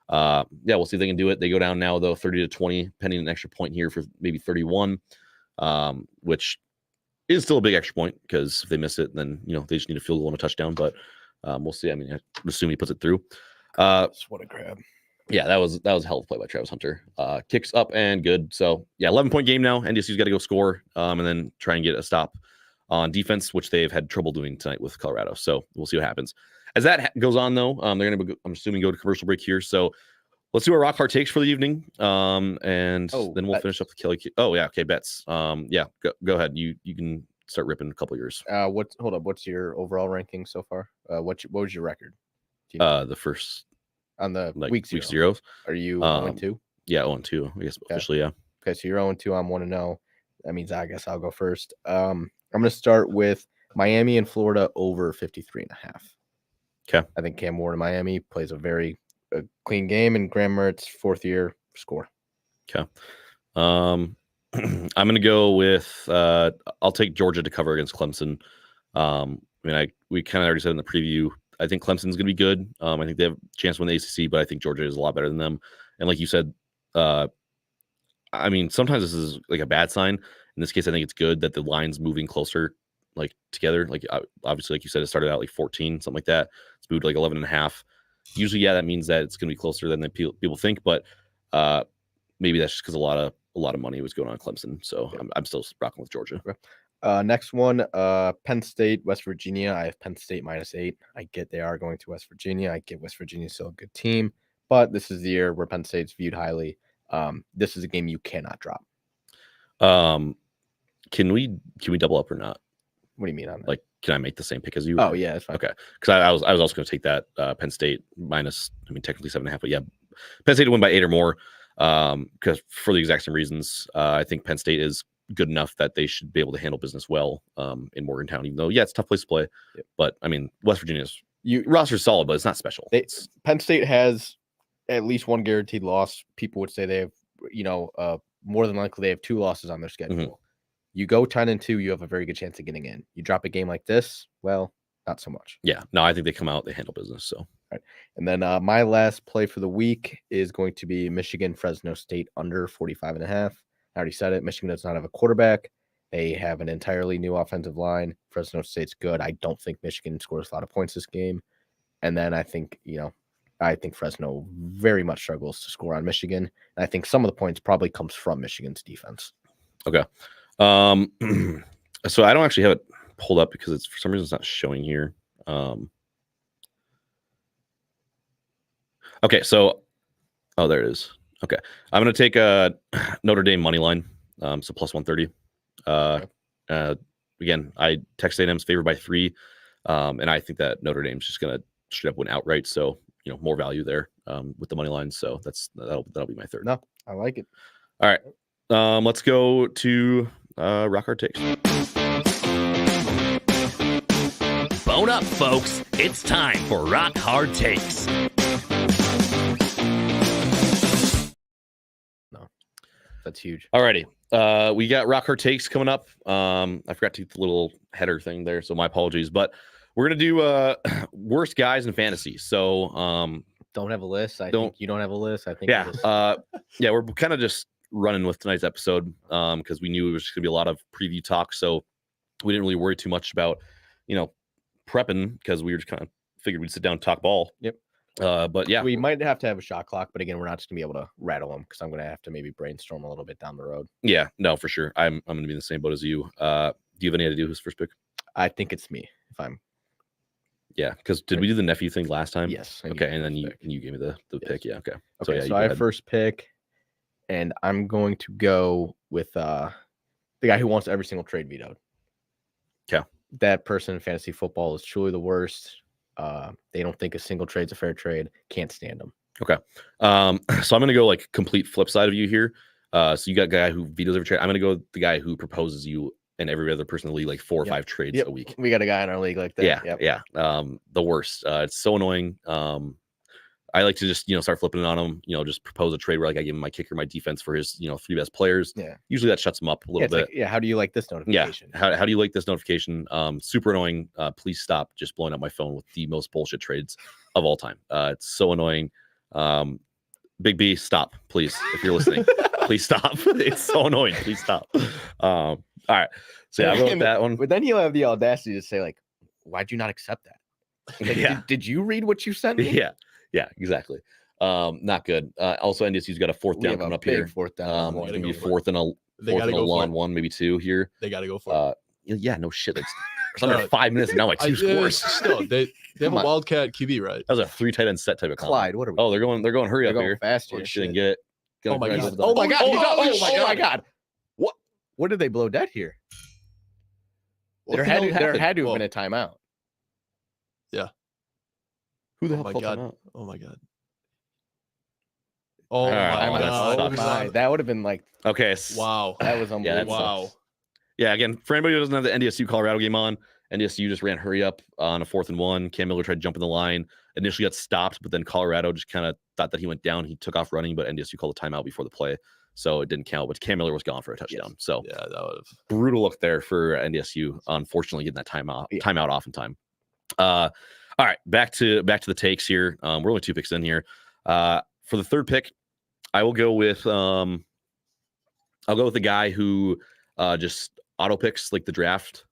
we'll see if they can do it. They go down now though 30-20, pending an extra point here for maybe 31, which is still a big extra point because if they miss it, then they just need a field goal and a touchdown. But we'll see. I mean, I assume he puts it through. What a grab! Yeah, that was a hell of a play by Travis Hunter. Kicks up and good. So 11-point game now. NDSU's got to go score and then try and get a stop on defense, which they've had trouble doing tonight with Colorado. So we'll see what happens. As that goes on, though, they're going to, I'm assuming, go to commercial break here. So let's do our rock hard takes for the evening, and then we'll finish up the Kelly. Oh yeah, okay, bets. Go ahead. You can start ripping a couple of yours. Hold up. What's your overall ranking so far? What was your record? The first on the week zero. zeros. Are you 0-2? Yeah, 0-2. I guess officially, yeah. Okay, so you're 0-2. I'm 1-0. That means I guess I'll go first. I'm going to start with Miami and Florida over 53.5. Okay. I think Cam Ward in Miami plays a very clean game, and Graham Mertz, 4th year, score. Okay. I'm going to go with I'll take Georgia to cover against Clemson. We kind of already said in the preview, I think Clemson's going to be good. I think they have a chance to win the ACC, but I think Georgia is a lot better than them. And like you said, sometimes this is like a bad sign. In this case, I think it's good that the line's moving closer, like together. Like obviously, like you said, it started out like 14, something like that. It's moved to like 11.5. Usually, that means that it's going to be closer than people think. But maybe that's just because a lot of money was going on Clemson. So I'm still rocking with Georgia. Next one, Penn State, West Virginia. I have Penn State -8. I get they are going to West Virginia. I get West Virginia still a good team, but this is the year where Penn State's viewed highly. This is a game you cannot drop. Can we double up or not? What do you mean on that? Like, can I make the same pick as you? Oh yeah, that's fine. Okay, because I was also going to take that Penn State minus. Technically 7.5, but yeah, Penn State to win by 8 or more. Because for the exact same reasons, I think Penn State is good enough that they should be able to handle business well in Morgantown. Even though, it's a tough place to play. Yep. But West Virginia's roster's solid, but it's not special. Penn State has at least one guaranteed loss. People would say they have, more than likely they have 2 losses on their schedule. Mm-hmm. You go 10-2, you have a very good chance of getting in. You drop a game like this, well, not so much. Yeah, no, I think they come out, they handle business. So, right. And then my last play for the week is going to be Michigan, Fresno State under 45.5. I already said it. Michigan does not have a quarterback. They have an entirely new offensive line. Fresno State's good. I don't think Michigan scores a lot of points this game. And then I think, I think Fresno very much struggles to score on Michigan. And I think some of the points probably comes from Michigan's defense. Okay. So I don't actually have it pulled up because for some reason it's not showing here. Okay, so there it is. Okay, I'm gonna take a Notre Dame money line, so plus 130. Again, I Texas A&M's favored by 3, and I think that Notre Dame's just gonna straight up win outright. So more value there with the money line. So that'll be my third. No, I like it. All right, let's go to rock hard takes. Load up, folks. It's time for Rock Hard Takes. That's huge. Alrighty. We got Rock Hard Takes coming up. I forgot to get the little header thing there, so my apologies. But we're gonna do worst guys in fantasy. So Don't have a list. I Don't- think you don't have a list. I think yeah, you just- yeah, we're kind of just running with tonight's episode because we knew it was just gonna be a lot of preview talk. So we didn't really worry too much about, prepping because we were just kind of figured we'd sit down and talk ball. Yep. But yeah, we might have to have a shot clock, but again, we're not just gonna be able to rattle them because I'm gonna have to maybe brainstorm a little bit down the road. yeah, no, for sure. I'm gonna be in the same boat as you. Do you have any idea who's first pick? I think it's me. If I'm Yeah, because did we do the nephew thing last time? yes. I Okay, get and then first you pick. gave me the Yes. pick. Yeah, okay. Okay, yeah, so you I go have ahead. first pick, and I'm going to go with the guy who wants every single trade vetoed. 'Kay. That person in fantasy football is truly the worst. They don't think a single trade's a fair trade. Can't stand them. So I'm gonna go like complete flip side of you here. So you got a guy who vetoes every trade. I'm gonna go with the guy who proposes you and every other person in the league like 4 or Yep. 5 trades Yep. a week. We got a guy in our league like that. Yeah, Yep. yeah. The worst. It's so annoying. I like to just start flipping it on him. Just propose a trade where like I give him my kicker, my defense for his 3 best players. Yeah. Usually that shuts him up a Yeah, little it's bit. like, yeah. How do you like this Yeah. notification? How do you like this notification? Super annoying. Please stop just blowing up my phone with the most bullshit trades of all time. It's so annoying. Big B, stop, please. If you're listening, please stop. It's so annoying. Please stop. All right. So yeah, I wrote that one. But then he'll have the audacity to say, like, why'd you not accept that? Like, Yeah. Did you read what you sent me? Yeah. Yeah, exactly. Not good. Also, NDSU's got a fourth We down have a coming up big here. fourth down. It's gotta gonna be go for it. fourth and a They fourth gotta and a go for long it. one, maybe 2 here. They got to go for it. Yeah, no shit. It's under Uh, 5 minutes and now my two scores. Still, they have Come a on. Wildcat QB, right? That was a 3 tight end set type of comp. Clyde, what are we? Oh, they're going hurry They're up going here. fast Oh, here. shit, and Shit. get it. Oh my Gonna God. grind Oh my over god! the- Oh my god! What did they blow dead here? What There the had hell to, there happened? had to have Whoa. been a timeout. Who the Oh hell my called God. timeout? Oh my god. Oh All right, my well, that god. sucks. My, that would have been like Okay. Wow. that was Yeah, unbelievable. that Wow. Yeah, again, for anybody who doesn't have the NDSU Colorado game on, NDSU just ran hurry up on a 4th and 1. Cam Miller tried to jump in the line, initially got stopped, but then Colorado just kind of thought that he went down. He took off running, but NDSU called a timeout before the play, so it didn't count. But Cam Miller was gone for a touchdown. So Yeah, that would have. brutal look there for NDSU. Unfortunately, getting that Yeah. timeout off in time. All right, back to the takes here. We're only 2 picks in here. For the third pick, I will go with I'll go with the guy who just auto picks like the draft.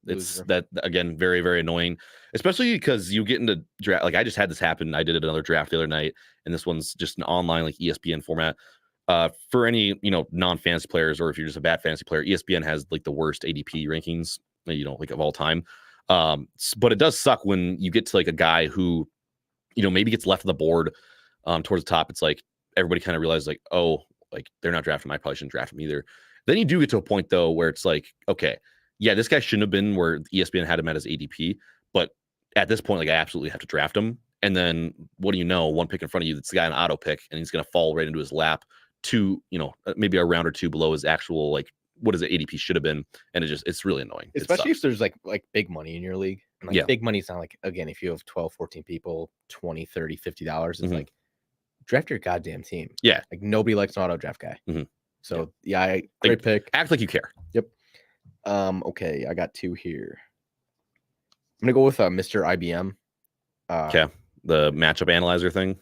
It's Loser. that again, very, very annoying, especially because you get into draft. Like I just had this happen. I did another draft the other night, and this one's just an online like ESPN format. For any non-fantasy players, or if you're just a bad fantasy player, ESPN has like the worst ADP rankings like of all time. But it does suck when you get to like a guy who maybe gets left on the board towards the top. It's like everybody kind of realizes like, oh, like they're not drafting him. I probably shouldn't draft him either. Then you do get to a point though where it's like, okay, yeah, this guy shouldn't have been where ESPN had him at his ADP, but at this point, like I absolutely have to draft him. And then what do you know? One pick in front of you, that's the guy on auto pick, and he's going to fall right into his lap to maybe a round or 2 below his actual like what is it ADP should have been, and it's really annoying. It Especially sucks. if there's like big money in your league. And, like, Yeah. big money's not like, again, if you have 12, 14 people, 20, 30, $50, it's Mhm. like draft your goddamn team. Yeah. Like nobody likes an auto draft guy. Mhm. So yeah, great pick. Act like you care. Okay, I got 2 here. I'm gonna go with Mr. IBM. Okay. The matchup analyzer thing.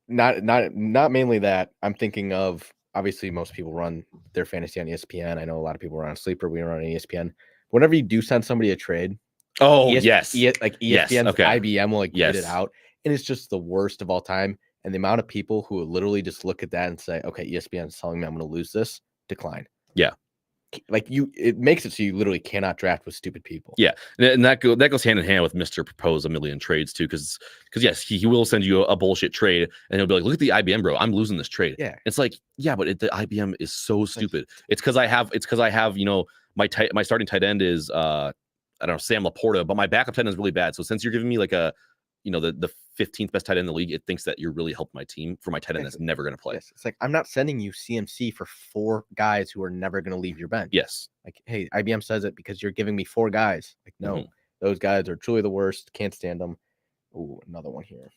Not mainly that. I'm thinking of, obviously most people run their fantasy on ESPN. I know a lot of people run on Sleeper. We run on ESPN. Whenever you do send somebody a trade, Oh yes, yes. like Yes, ESPN's okay. IBM will like get it Yes. out, and it's just the worst of all time. And the amount of people who will literally just look at that and say, "Okay, ESPN is telling me I'm going to lose this." Decline. Yeah. Like it makes it so you literally cannot draft with stupid people. Yeah, and that goes hand in hand with Mr. Propose a million trades too, because yes, he will send you a bullshit trade, and he'll be like, "Look at the IBM, bro. I'm losing this trade." Yeah. It's like, yeah, but the IBM is so stupid. It's because I have my starting tight end is I don't know, Sam Laporta, but my backup tight end is really bad. So since you're giving me like a the 15th best tight end in the league, it thinks that you're really helping my team for my tight end that's never going to play. Yes. It's like, I'm not sending you CMC for 4 guys who are never going to leave your bench. Yes. Like, hey, IBM says it because you're giving me 4 guys. Like, no, Mhm. Those guys are truly the worst. Can't stand them. Ooh, another one here.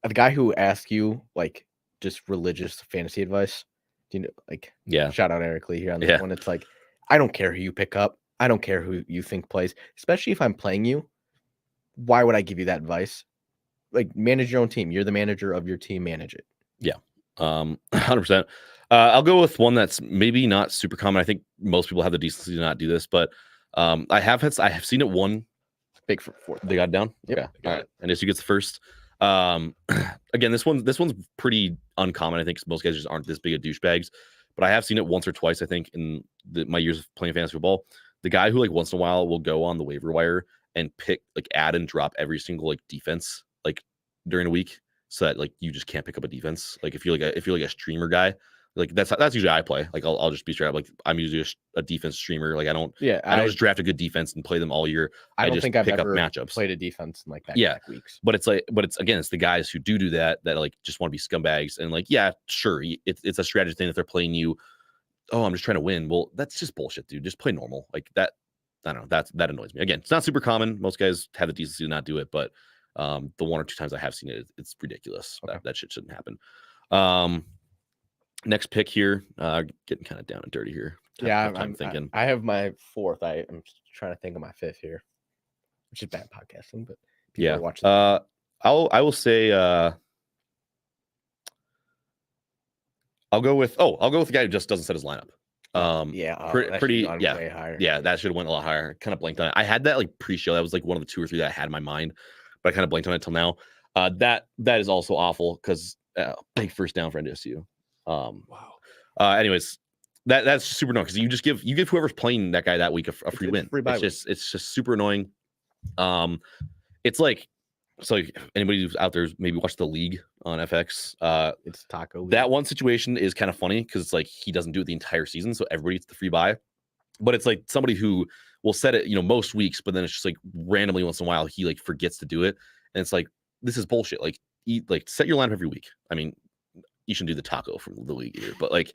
The guy who asks you like just religious fantasy advice. Do you know, like, Yeah. shout out Eric Lee here on this Yeah. one. It's like, I don't care who you pick up. I don't care who you think plays, especially if I'm playing you. Why would I give you that advice? Like, manage your own team. You're the manager of your team. Manage it. 100%. I'll go with one that's maybe not super common. I think most people have the decency to not do this, but I have seen it one. Big for fourth. They got it down. Yep, Okay. got All right. And NDSU gets the first. Again, this one's pretty uncommon. I think 'cause most guys just aren't this big of douchebags, but I have seen it once or twice. I think in my years of playing fantasy football, the guy who like once in a while will go on the waiver wire and pick like add and drop every single like defense like during a week, so that like you just can't pick up a defense. Like if you're like a streamer guy, like that's usually I play. Like I'll just be straight up like I'm usually a defense streamer. Like I don't just draft a good defense and play them all year. I don't just think I've pick up ever matchups. played a defense in like back weeks. But it's again, it's the guys who do that like just want to be scumbags and like, yeah, sure, it's a strategy thing that they're playing you. Oh, I'm just trying to win. Well, that's just bullshit, dude. Just play normal. Like that. I don't know. That annoys me. Again, it's not super common. Most guys have the decency to not do it, but the one or two times I have seen it, it's ridiculous. Okay. That shit shouldn't happen. Next pick here, getting kind of down and dirty here. I'm thinking. I have my fourth. I'm trying to think of my fifth here, which is bad podcasting, but people are watching. I will say I'll go with the guy who just doesn't set his lineup. Pretty way higher. Yeah, that should have went a lot higher. Kind of blanked on it. I had that like pre-show. That was like one of the 2 or 3 that I had in my mind, but I kind of blanked on it till now. That is also awful because big first down for NDSU. Wow. Anyways, that's super annoying because you give whoever's playing that guy that week a free win. It's just super annoying. It's like, so anybody who's out there maybe watch the league on FX. It's Taco League. That one situation is kind of funny because it's like he doesn't do it the entire season, so everybody gets the free buy. But it's like somebody who will set it, most weeks, but then it's just like randomly once in a while he like forgets to do it, and it's like this is bullshit. Like set your lineup every week. I mean, you shouldn't do the taco from the league here, but like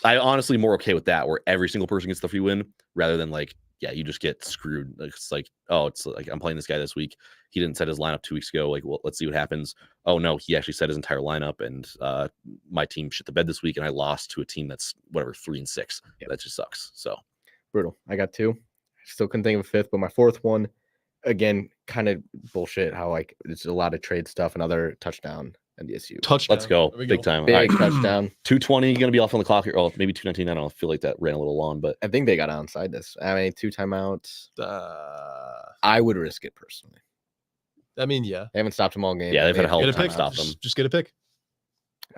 I honestly more okay with that, where every single person gets the free win rather than like, yeah, you just get screwed. It's like, oh, it's like I'm playing this guy this week. He didn't set his lineup 2 weeks ago. Like, well, let's see what happens. Oh no, he actually set his entire lineup, and my team shit the bed this week, and I lost to a team that's whatever 3-6. Yep. That just sucks. So brutal. I got 2. Still couldn't think of a fifth, but my fourth one, again, kind of bullshit. How like it's a lot of trade stuff. Another touchdown. NDSU. Touchdown. Let's go. Big time. Big All right. touchdown. 2:20 going to be off on the clock here. Oh, maybe 2:19. I don't know. I feel like that ran a little long, but I think they got onside this. I mean, 2 timeouts. I would risk it personally. I mean, yeah. They haven't stopped them all game. yeah, they've had a hell of a Get a time pick. to stop them. Just get a pick.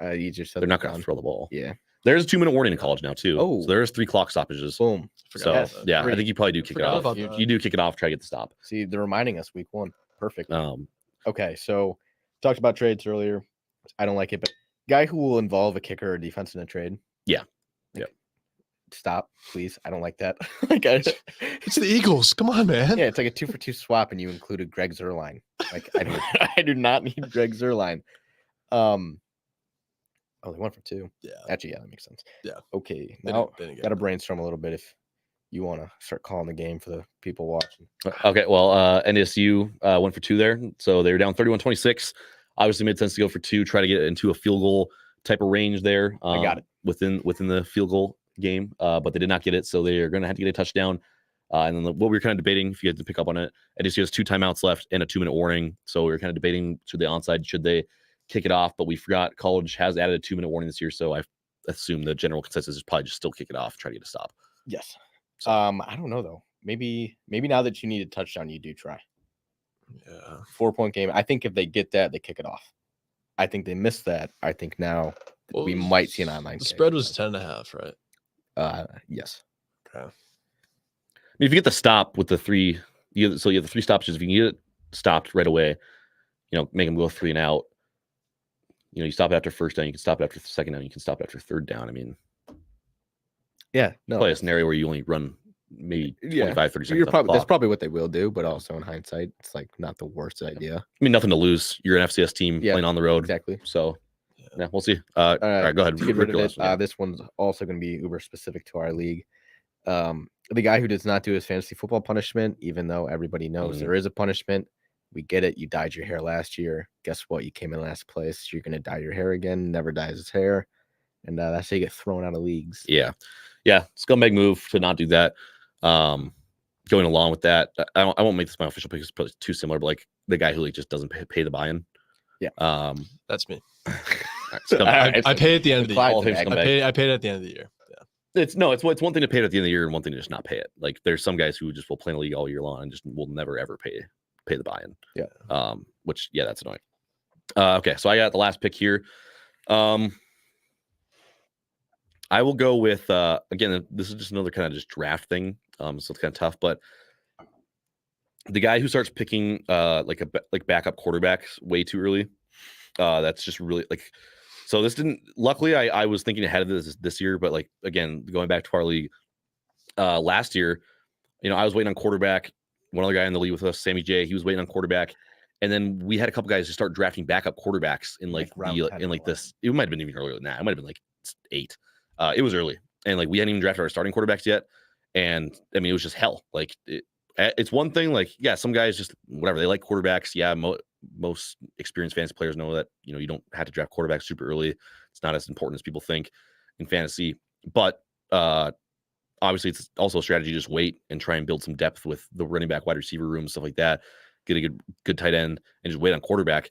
You just said They're not going to throw the ball. Yeah. There's a 2-minute warning in college now too. Oh. So there's 3 clock stoppages. Boom. So Yes. yeah, Three. I think you probably do kick it Forgot off. about that. You do kick it off. Try to get the stop. See, they're reminding us week 1. Perfect. Um, Okay, so talked about trades earlier. I don't like it, but guy who will involve a kicker or defense in a trade. Yeah. Like, Yep. Stop, please. I don't like that. Like, It's the Eagles. Come on, man. yeah, it's like a 2-for-2 swap, and you included Greg Zuerlein. Like, I do not need Greg Zuerlein. Oh, they went for 2. Yeah. Actually, yeah, that makes sense. Yeah. Okay, They now didn't get got to it. brainstorm a little bit if you want to start calling the game for the people watching. okay. Well, NDSU went for 2 there, so they were down 31-26. Obviously, made sense to go for 2, try to get into a field goal type of range there. I got it within the field goal game, but they did not get it, so they are going to have to get a touchdown. And then what we were kind of debating, if you had to pick up on it, NDSU has 2 timeouts left and a 2-minute warning. So we were kind of debating, should they onside, should they kick it off? But we forgot college has added a 2-minute warning this year, so I assume the general consensus is probably just still kick it off, try to get a stop. Yes. So, I don't know though. Maybe now that you need a touchdown, you do try. Yeah. 4-point game. I think if they get that, they kick it off. I think they missed that. I think now Well, we might see an online. The kick. spread was 10.5, right? Yes. Okay. I mean, if you get the stop with the 3, you have the 3 stoppages. If you can get it stopped right away, make them go 3 and out. You stop it after first down. You can stop it after second down. You can stop it after third down. I mean, Yeah. No. probably a scenario where you only run maybe 25, 30 seconds. That's probably what they will do, but also in hindsight, it's like not the worst idea. I mean, nothing to lose. You're an FCS team Yeah, playing on the road. Exactly. So, yeah, we'll see. All right, go ahead. To get rid Rip of your it, last one. this one's also going to be uber specific to our league. the guy who does not do his fantasy football punishment, even though everybody knows there is a punishment. We get it. You dyed your hair last year. Guess what? You came in last place. You're going to dye your hair again. Never dyes his hair. And that's how you get thrown out of leagues. Yeah. Scumbag move to not do that. Going along with that, I won't make this my official pick. It's probably too similar, but like the guy who like just doesn't pay the buy-in. Yeah. That's me. Right, I pay at the end of the year. Clyde's I paid at the end of the year. Yeah. It's one thing to pay it at the end of the year and one thing to just not pay it. Like there's some guys who just will play in the league all year long and just will never ever pay the buy-in. Yeah. Which that's annoying. Okay, so I got the last pick here. I will go with again, this is just another kind of just draft thing. So it's kind of tough, but the guy who starts picking like backup quarterbacks way too early, that's just really like. So this didn't. Luckily, I was thinking ahead of this year, but like again, going back to our league last year, I was waiting on quarterback. One other guy in the league with us, Sammy J, he was waiting on quarterback, and then we had a couple guys to start drafting backup quarterbacks in this. It might have been even earlier than that. It might have been like 8. It was early, and like we hadn't even drafted our starting quarterbacks yet. And I mean, it was just hell. Like it's one thing. Like some guys just whatever they like quarterbacks. Yeah, most experienced fantasy players know that you don't have to draft quarterbacks super early. It's not as important as people think in fantasy. But obviously, it's also a strategy to just wait and try and build some depth with the running back, wide receiver room, stuff like that. Get a good tight end and just wait on quarterback.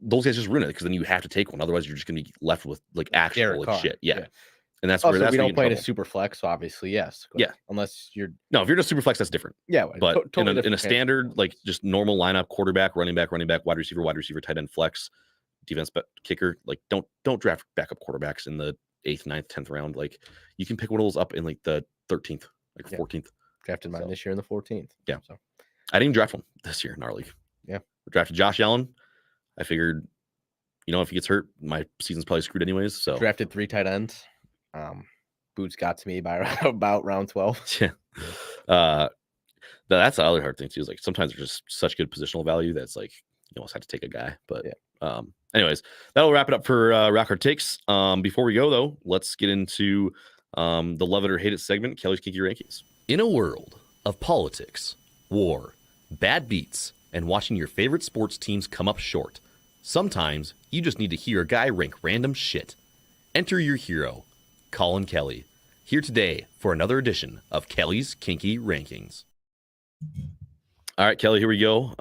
Those guys just ruin it because then you have to take one. Otherwise, you're just going to be left with like actual shit. Yeah. And that's where we don't play a super flex, so obviously if you're in a super flex, that's different. Yeah, but in a standard like just normal lineup, quarterback, running back, wide receiver, tight end, flex, defense, kicker, like don't draft backup quarterbacks in the 8th, 9th, 10th round. Like you can pick one of those up in like the 13th, 14th. Drafted mine this year in the 14th. Yeah, so I didn't even draft one this year in our league. Yeah, we drafted Josh Allen. I figured, if he gets hurt, my season's probably screwed anyways. So drafted 3 tight ends. Boots got to me by about round 12. Yeah. That's the other hard thing too. Is like sometimes there's just such good positional value that's like you almost have to take a guy. But anyways, that'll wrap it up for Rock Hard Takes. Before we go though, let's get into the love it or hate it segment, Kelly's Kinky Rankings. In a world of politics, war, bad beats, and watching your favorite sports teams come up short, sometimes you just need to hear a guy rank random shit. Enter your hero, Colin Kelly, here today for another edition of Kelly's Kinky Rankings. All right, Kelly, here we go.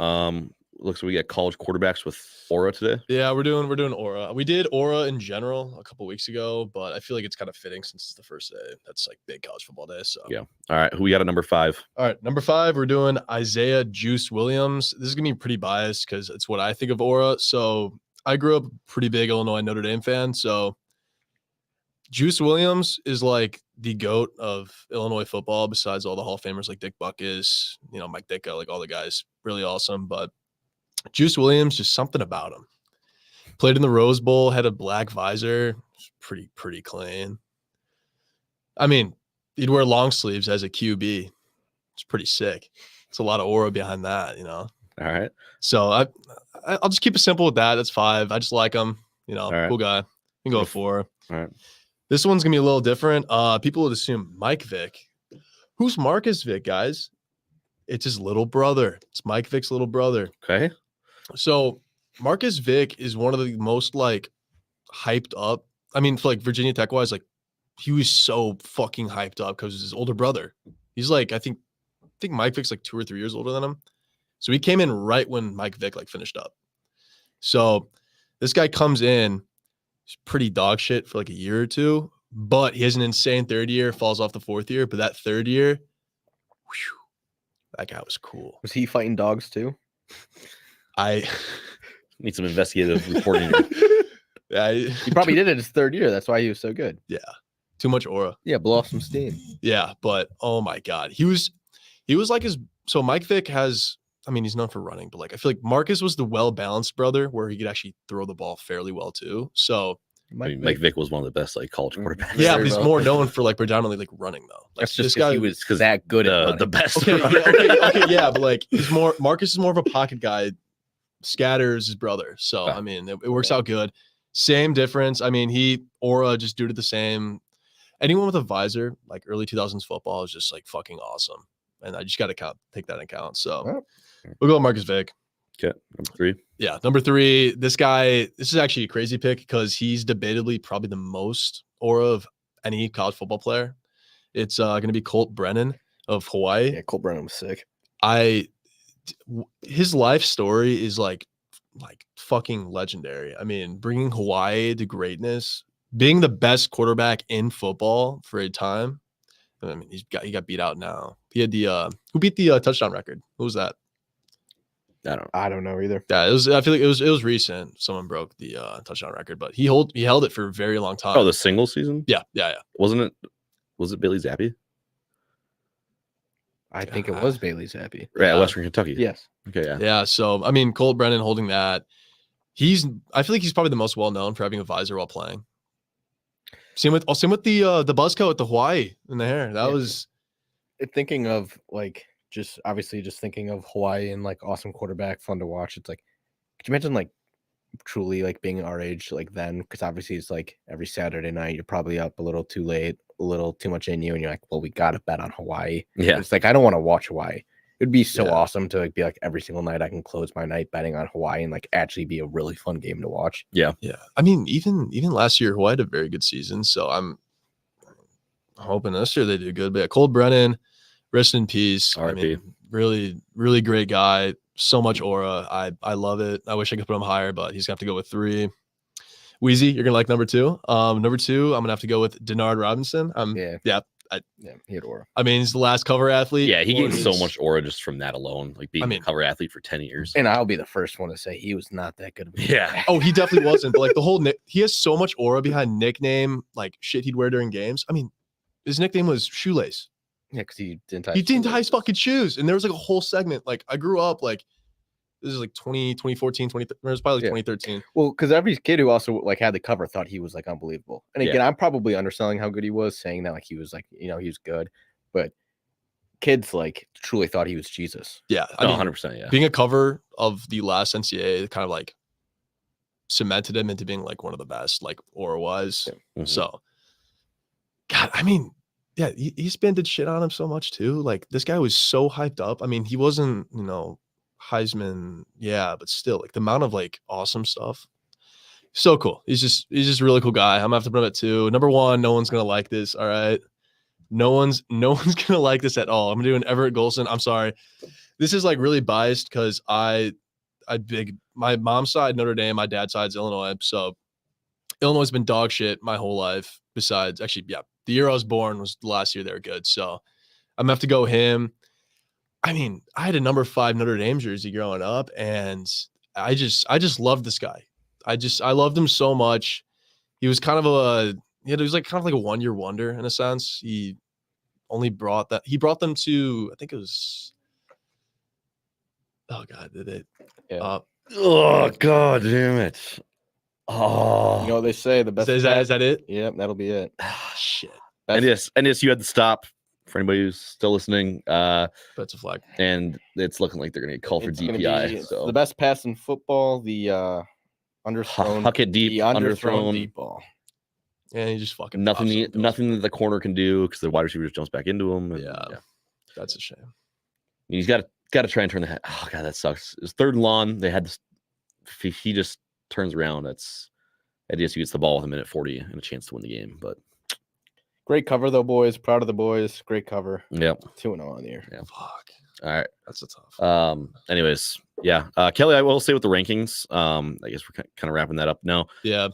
Looks like we got college quarterbacks with Aura today. Yeah, we're doing Aura. We did Aura in general a couple weeks ago, but I feel like it's kind of fitting since it's the first day. That's like big college football day. So yeah. All right, who we got at number 5? All right, number 5, we're doing Isaiah Juice Williams. This is gonna be pretty biased because it's what I think of Aura. So I grew up pretty big Illinois Notre Dame fan. So Juice Williams is like the GOAT of Illinois football, besides all the Hall of Famers like Dick Buckus, Mike Ditka, like all the guys, really awesome. But Juice Williams, just something about him. Played in the Rose Bowl, had a black visor, pretty clean. I mean, he'd wear long sleeves as a QB. It's pretty sick. It's a lot of aura behind that, All right. So I'll just keep it simple with that. That's 5. I just like him. Right. Cool guy. You can go with 4. All right. This one's gonna be a little different. People would assume Mike Vick. Who's Marcus Vick, guys? It's his little brother. It's Mike Vick's little brother. Okay. So Marcus Vick is one of the most like hyped up. I mean, for like Virginia Tech wise, like he was so fucking hyped up because his older brother. He's like, I think Mike Vick's like 2 or 3 years older than him. So he came in right when Mike Vick like finished up. So this guy comes in. He's pretty dog shit for like a year or 2, but he has an insane 3rd year, falls off the 4th year. But that 3rd year, that guy was cool. Was he fighting dogs too? I need some investigative reporting. Yeah, he probably did it his 3rd year. That's why he was so good. Yeah, too much aura. Yeah, blow off some steam. Yeah, but oh my god, he was like his. So Mike Vick has. I mean, he's known for running, but like I feel like Marcus was the well-balanced brother where he could actually throw the ball fairly well too. So Mike Vick was one of the best like college quarterbacks. Yeah, but he's more known for like predominantly like running though. Like, that's just because he was that good at the best. Okay, yeah, but like Marcus is more of a pocket guy. Scatters his brother, so I mean it works out good. Same difference. I mean, Aura just did it the same. anyone with a visor, like early 2000s football, is just like fucking awesome. And I just got to take that into account. So we'll go with Marcus Vick. Okay, number 3. Yeah, number 3. This guy, this is actually a crazy pick because he's debatably probably the most aura of any college football player. It's going to be Colt Brennan of Hawaii. Yeah, Colt Brennan was sick. His life story is like fucking legendary. I mean, bringing Hawaii to greatness, being the best quarterback in football for a time. I mean, he got beat out now. He had the who beat the touchdown record? Who was that? I don't know either. Yeah, I feel like it was recent. Someone broke the touchdown record, but he held it for a very long time. Oh, the single season? Yeah. Was it Bailey Zappi? I think it was Bailey Zappi. Right, Yeah. Western Kentucky. Yes. Okay, yeah. Yeah, so I mean, Colt Brennan holding that. I feel like he's probably the most well known for having a visor while playing. Same with the buzz cut with the Hawaii in the hair. That was thinking of like just thinking of Hawaii and like awesome quarterback, fun to watch. It's like, could you imagine like truly like being our age like then? Because obviously it's like every Saturday night you're probably up a little too late, a little too much in you, and you're like, well, we gotta bet on Hawaii. Yeah. It's like I don't want to watch Hawaii. It'd be so Yeah. awesome to like be like every single night I can close my night betting on Hawaii and like actually be a really fun game to watch. Yeah. I mean, even last year, Hawaii had a very good season. So I'm hoping this year they do good. But yeah, Colt Brennan, rest in peace. I RIP. mean, really, really great guy. So much aura. I love it. I wish I could put him higher, but he's gonna have to go with 3. Weezy, you're gonna like number 2. Number 2, I'm gonna have to go with Denard Robinson. He had aura. I mean, he's the last cover athlete. Yeah, he gained so Gorgeous. much aura just from that alone, like being a cover athlete for 10 years. And I'll be the first one to say he was not that good of a Yeah. Oh, he definitely wasn't. But like the whole he has so much aura behind nickname, like shit he'd wear during games. I mean, his nickname was Shoelace. Yeah, because he didn't tie his fucking shoes. And there was like a whole segment. Like I grew up like this is like 2014, it was probably like 2013. Well, because every kid who also like had the cover thought he was like unbelievable. And again, I'm probably underselling how good he was, saying that like he was like, he was good, but kids like truly thought he was Jesus. Yeah, I mean, 100%. Yeah, being a cover of the last NCAA kind of like cemented him into being like one of the best, like aura wise. Mhm. So, God, I mean, yeah, ESPN did shit on him so much too. Like this guy was so hyped up. I mean, he wasn't, Heisman, yeah, but still, like the amount of like awesome stuff. So cool. He's just a really cool guy. I'm gonna have to put him at 2. Number 1, no one's gonna like this. All right. No one's gonna like this at all. I'm gonna do an Everett Golson. I'm sorry. This is like really biased because my mom's side Notre Dame, my dad's side's Illinois. So Illinois has been dog shit my whole life. Besides, actually, yeah, the year I was born was the last year they were good. So I'm gonna have to go him. I mean, I had a number 5 Notre Dame jersey growing up, and I just loved this guy. I loved him so much. He was kind of he was like kind of like a 1-year wonder in a sense. He brought them to, I think it was, oh God, did it? Yeah. Oh God damn it! Oh, You know what they say, the best. Is that it? Yep, that'll be it. Ah, shit. and yes, you had to stop. For anybody who's still listening, That's a flag. and it's looking like they're gonna get called for It's gonna DPI. be So the best pass in football, the underthrown, huck it deep, the underthrown underthrown. deep ball. And he just fucking Nothing pops up. nothing that the corner can do because the wide receiver just jumps back into him. And, Yeah. That's a shame. He's got to try and turn the head. Oh God, that sucks. It's 3rd and long. They had this. He just turns around. That's NDSU gets the ball with a minute 40 and a chance to win the game. But Great cover though, boys. Proud of the boys. Great cover. yeah, 2-0 on the year. Yeah. Fuck. all right. That's a tough. Anyways, yeah. Kelly, I will say with the rankings. I guess we're kind of wrapping that up now. Yeah.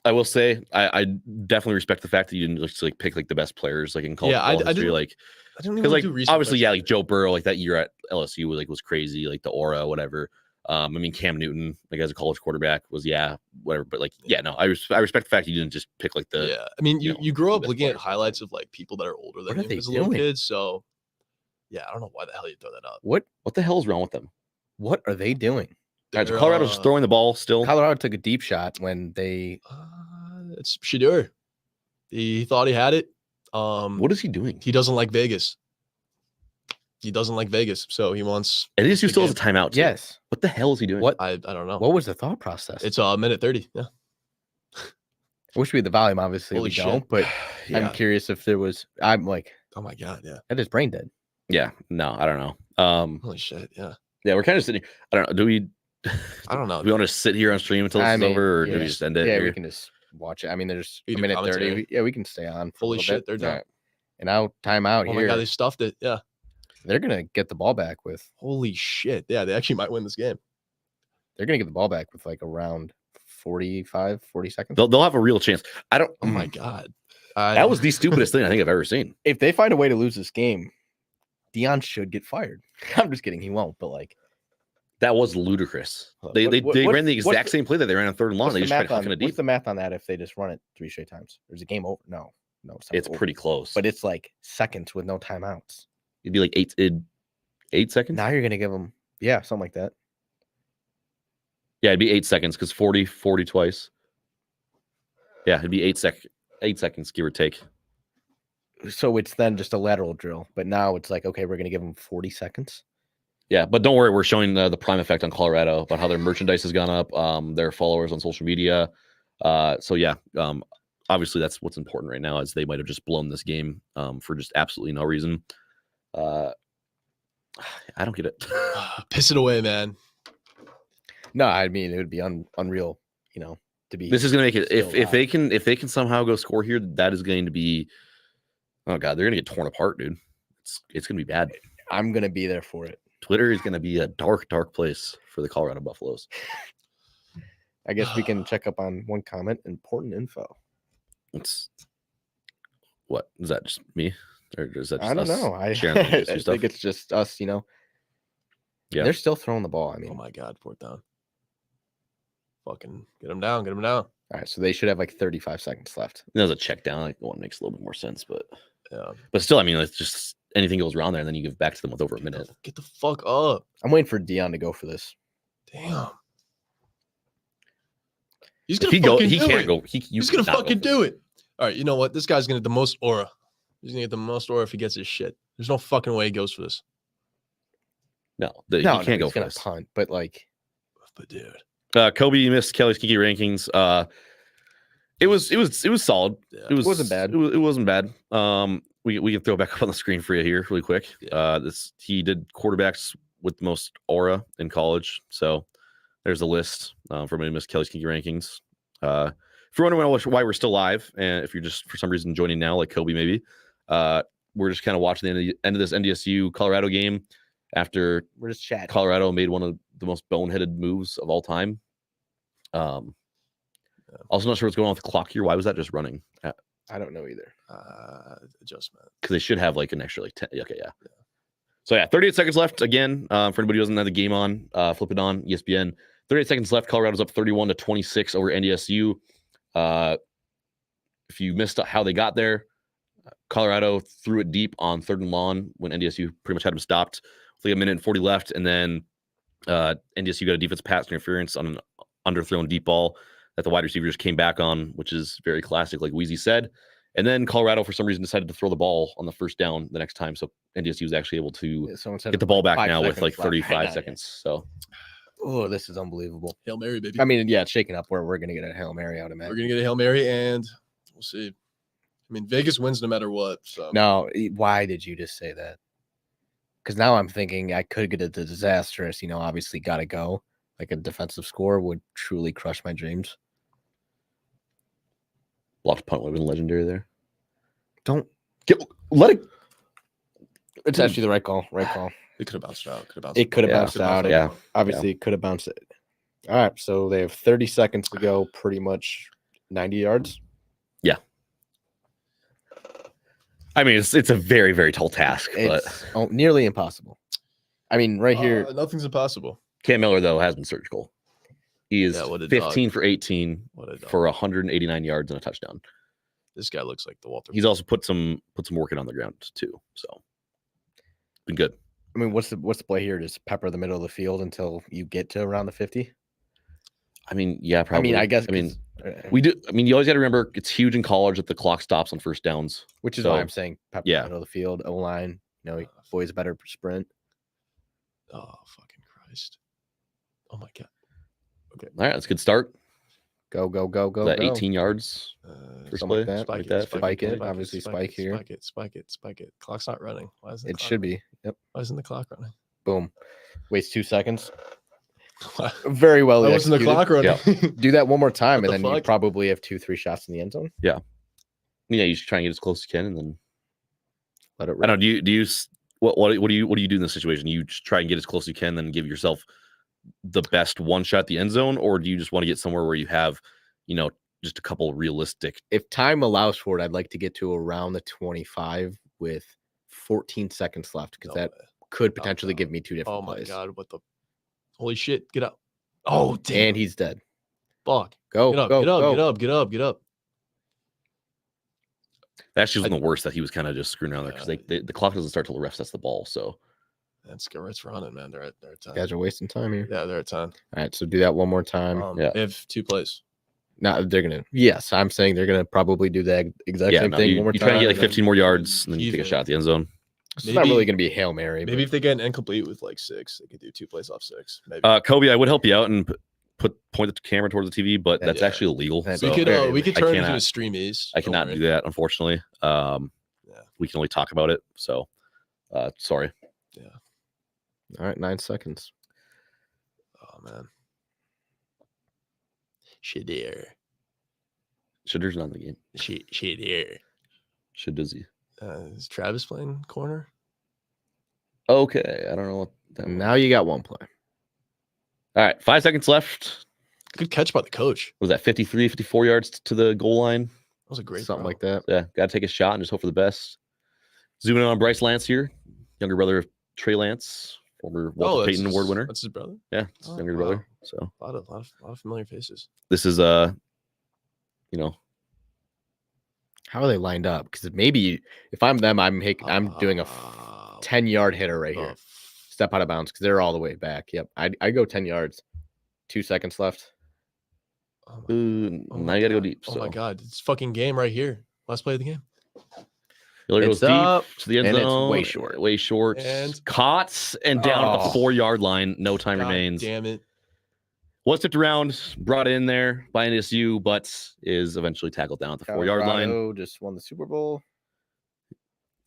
I will say I definitely respect the fact that you didn't just like pick like the best players like in college Yeah, football I history. didn't- Like I don't even because like do research. obviously yeah, like Joe Burrow like that year at LSU was crazy, like the aura whatever. I mean Cam Newton like as a college quarterback was whatever, but like no, I respect the fact that you didn't just pick like the Yeah. I mean, you grow the up best looking at players. highlights of like people that are older than What are you they as a little doing? kid. So yeah, I don't know why the hell you throw that up. What what the hell's wrong with them? what are they doing? All right, so They're, Colorado's throwing the ball still. Colorado took a deep shot when they It's Shadur. He thought he had it. What is he doing? He doesn't like Vegas. He doesn't like Vegas, so he wants. NDSU still has a timeout. Too. yes. What the hell is he doing? What I don't know. what was the thought process? It's a minute 30. Yeah. I wish we had the volume. Obviously, Holy we shit. don't. But I'm curious if there was. I'm like, Oh my god, yeah. that is brain dead. Yeah, no, I don't know. Holy shit, yeah. Yeah, we're kind of sitting. I don't know. Do we? I don't know. Do we want to sit here on stream until this I is mean, over, or do yeah. we just end it? Yeah, here? we can just watch it. I mean, there's We a can do minute 30. commentary. Yeah, we can stay on. For a Holy little shit, bit. they're done. All right. And now timeout Oh here. my god, they stuffed it. Yeah. They're gonna get the ball back with. Holy shit. Yeah, they actually might win this game. They're gonna get the ball back with like around 40 seconds. They'll have a real chance. I don't. Oh my god. That was the stupidest thing I think I've ever seen. If they find a way to lose this game, Dion should get fired. I'm just kidding. He won't. But like, That was ludicrous. They What- they what's- ran the what's exact the- same play that they ran on third and long. what's They the just tried math on hucking it what's deep. the math on that? If they just run it 3 straight times, there's a game over. No, it's not It's over. pretty close. But it's like seconds with no timeouts. It'd be like 8 seconds. Now you're gonna give them, something like that. Yeah, it'd be 8 seconds because 40 twice. Yeah, it'd be 8 seconds, give or take. So it's then just a lateral drill. But now it's like, okay, we're gonna give them 40 seconds. Yeah, but don't worry, we're showing the prime effect on Colorado about how their merchandise has gone up, their followers on social media. So yeah, obviously that's what's important right now, as they might have just blown this game for just absolutely no reason. I don't get it. Piss it away, man. No, I mean it would be unreal, to be. This is gonna make it still if they can somehow go score here, that is going to be, oh god, they're gonna get torn apart, dude. It's gonna be bad. I'm gonna be there for it. Twitter is gonna be a dark place for the Colorado Buffaloes. I guess we can check up on one comment. Important info. It's what is that? Just me, or is that just I don't us know. I sharing the NDSU I stuff? think it's just us. Yeah. They're still throwing the ball. I mean, Oh my god, fourth down. Fucking get him down, get him down. all right. So they should have like 35 seconds left. There's a check down. Like one makes a little bit more sense, but Yeah. still, I mean, it's just anything goes wrong there, and then you give back to them with over a minute. Get the fuck up. I'm waiting for Dion to go for this. Damn. He's If gonna he go, fucking he do can't it. go. He's gonna fucking do it. All right, you know what? This guy's gonna get the most aura. He's gonna get the most aura if he gets his shit. There's no fucking way he goes for this. No, No, he can't go he's for gonna this. punt, but like, But dude, Kobe missed Kelly's Kinky rankings. It was solid. yeah. It wasn't bad. It wasn't bad. We can throw it back up on the screen for you here really quick. Yeah. He did quarterbacks with the most aura in college. So there's a list for everybody who missed Kelly's Kinky rankings. If you're wondering why we're still live, and if you're just for some reason joining now, like Kobe maybe, we're just kind of watching the end of this NDSU Colorado game after we're just chatting. Colorado made one of the most boneheaded moves of all time. Also not sure what's going on with the clock here. Why was that just running? I don't know either. Adjustment. Because they should have like an extra like 10. Okay, yeah. So yeah, 38 seconds left. Again, for anybody who doesn't have the game on, flip it on ESPN. 38 seconds left. Colorado's up 31-26 over NDSU. If you missed how they got there, Colorado threw it deep on third and long when NDSU pretty much had them stopped with like a minute and 40 left, and then NDSU got a defense pass interference on an underthrown deep ball that the wide receivers came back on, which is very classic, like Weezy said. And then Colorado, for some reason, decided to throw the ball on the first down the next time. So NDSU was actually able to get the ball back now with like 35 seconds. So, oh, this is unbelievable. Hail Mary, baby. I mean, yeah, it's shaking up where we're gonna get a Hail Mary out of We're gonna get a Hail Mary, and we'll see. I mean, Vegas wins no matter what. So No, why did you just say that? Because now I'm thinking I could get a disastrous. Obviously, gotta go. Like a defensive score would truly crush my dreams. blocked punt would have been legendary there. Don't Let it. It's actually the right call. Right call. it could have bounced out. It could have Yeah, bounced out. Yeah. Obviously, it could have bounced it. All right, so they have 30 seconds to go. Pretty much 90 yards. I mean, it's a very, very tall task, but It's nearly impossible. I mean, right here, Nothing's impossible. Cam Miller, though, has been surgical. He is Yeah, what a 15 for 18 What a dog. for 189 yards and a touchdown. This guy looks like the Walter. He's also put some work in on the ground too. So been good. I mean, what's the play here? Just pepper the middle of the field until you get to around the 50. I mean, yeah, probably. I mean, I guess. I mean, 'cause, we do. I mean, you always got to remember it's huge in college that the clock stops on first downs. which is so- why I'm saying pepper yeah. the middle of the field. O line. Boys better sprint. Oh fucking Christ! Oh my god. All right, that's a good start. Go, go, go, go, Is that go. 18 yards? First Something play? like that. Spike Like it, that, spike it, 50. obviously spike here. Spike it. Clock's not running. Why isn't the It clock should running? be. Yep. Why isn't the clock running? Boom. Waits 2 seconds. Very well Why wasn't the executed. clock running? Do that one more time, What and the then you fuck? probably have 2-3 shots in the end zone. Yeah, you should try and get as close as you can, and then Let it I rip. don't know. Do you what do you do in this situation? You just try and get as close as you can, then give yourself the best one shot at the end zone, or do you just want to get somewhere where you have, just a couple realistic? If time allows for it, I'd like to get to around the 25 with 14 seconds left, because No that way. could potentially no. give me 2 different Oh my plays. god! What the? Holy shit! Get up! Oh damn! And he's dead. Fuck! Go, Get up! go, Get up! go. Get up! Get up! Get up! That actually wasn't the worst, that he was kind of just screwing around there, because Yeah. the clock doesn't start till the ref sets the ball. So That's good. It's running, man. They're at 10. Guys are wasting time here. Yeah, they're at 10. All right, so do that one more time. Yeah. They have 2 plays. No, they're gonna. Yes, I'm saying they're gonna probably do the exact same thing you, one more you time. try and get like and then- 15 more yards, and then you heave take a it. shot at the end zone. It's not really gonna be a Hail Mary. Maybe but if they get an incomplete with like 6, they could do 2 plays off 6. Maybe Kobe, I would help you out and point the camera towards the TV, but that's Yeah. actually illegal. That'd So we very could I turn it into cannot- a Stream East. I cannot do that, unfortunately. Yeah. We can only talk about it. So sorry. all right, 9 seconds. Oh man. Shadir. Shitter's not in the game. Shadir. Shidizzy. Is Travis playing corner? Okay, I don't know what that was. Now you got one play. All right, 5 seconds left. Good catch by the coach. Was that 53, 54 yards to the goal line? That was a great Something throw. like that. Yeah, got to take a shot and just hope for the best. Zooming in on Bryce Lance here, younger brother of Trey Lance, former Walter that's Payton Award winner. That's his brother. Yeah, it's his Oh, younger wow. brother. So A lot of familiar faces. this is How are they lined up? Because maybe if I'm them, I'm doing a Ah, 10-yard hitter right the here. f- Step out of bounds because they're all the way back. Yep, I go 10 yards. 2 seconds left. oh my- oh now my you got to go God. deep. Oh So my god, it's fucking game right here. Last play of the game. Miller It's goes deep up, to the end and it's zone. way short. Way short. And- Caught and down at the Oh. 4-yard line. No time God remains. damn it. Was tipped around, brought in there by NDSU, but is eventually tackled down at the 4-yard line. Colorado just won the Super Bowl.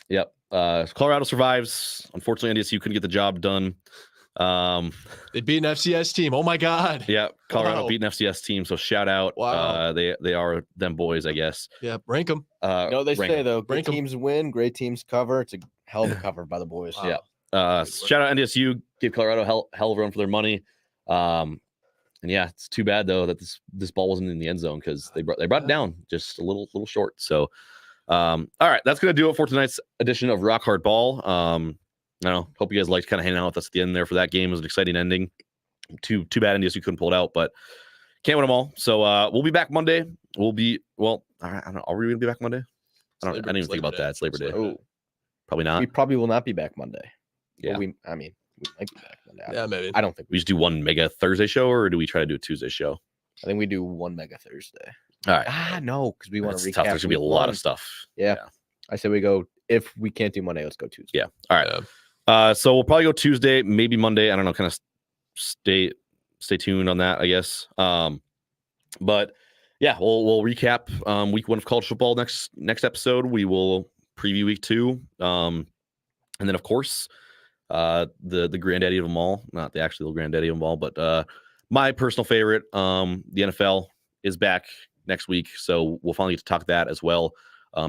Yep. Colorado survives. Unfortunately, NDSU couldn't get the job done. They beat an FCS team. Oh my god. Yeah, Colorado Wow. beat an FCS team, so shout out. Wow. They are them boys, I guess. Yeah, rank them. They rank say 'em. though, good Rank 'em. teams win, great teams cover. It's a hell of a cover by the boys. Wow. Yeah. Shout out NDSU, gave Colorado hell of a run for their money. And yeah, it's too bad though that this ball wasn't in the end zone because they brought it down just a little short. So, all right, that's gonna do it for tonight's edition of Rock Hard Ball. I don't know, hope you guys liked kind of hanging out with us at the end there for that game. It was an exciting ending. Too bad NDSU couldn't pull it out, but can't win them all. So we'll be back Monday. I don't know. Are we gonna be back Monday? I didn't even think about that. It's Labor Day. Oh, Probably not. we probably will not be back Monday. Yeah. Well, we might be back Monday. Yeah, maybe. I don't think We just do one mega Thursday show, or do we try to do a Tuesday show? I think we do one mega Thursday. All right. No, because we want It's to tough. recap. There's gonna be a week lot one. of stuff. Yeah. I said we go, if we can't do Monday, let's go Tuesday. Yeah. All right. Yeah. So we'll probably go Tuesday, maybe Monday. I don't know. Kind of stay tuned on that, I guess. But yeah, we'll recap week 1 of college football next episode. We will preview week 2, and then of course the granddaddy of them all, not the actual granddaddy of them all, but my personal favorite, the NFL is back next week, so we'll finally get to talk that as well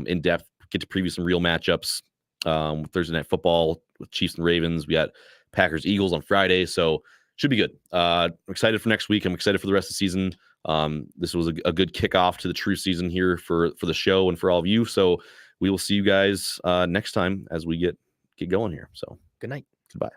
in depth. Get to preview some real matchups. Thursday night football with Chiefs and Ravens. We got Packers Eagles on Friday, so should be good. I'm excited for next week. I'm excited for the rest of the season. This was a good kickoff to the true season here for the show and for all of you. So we will see you guys next time as we get going here. So Good night. goodbye.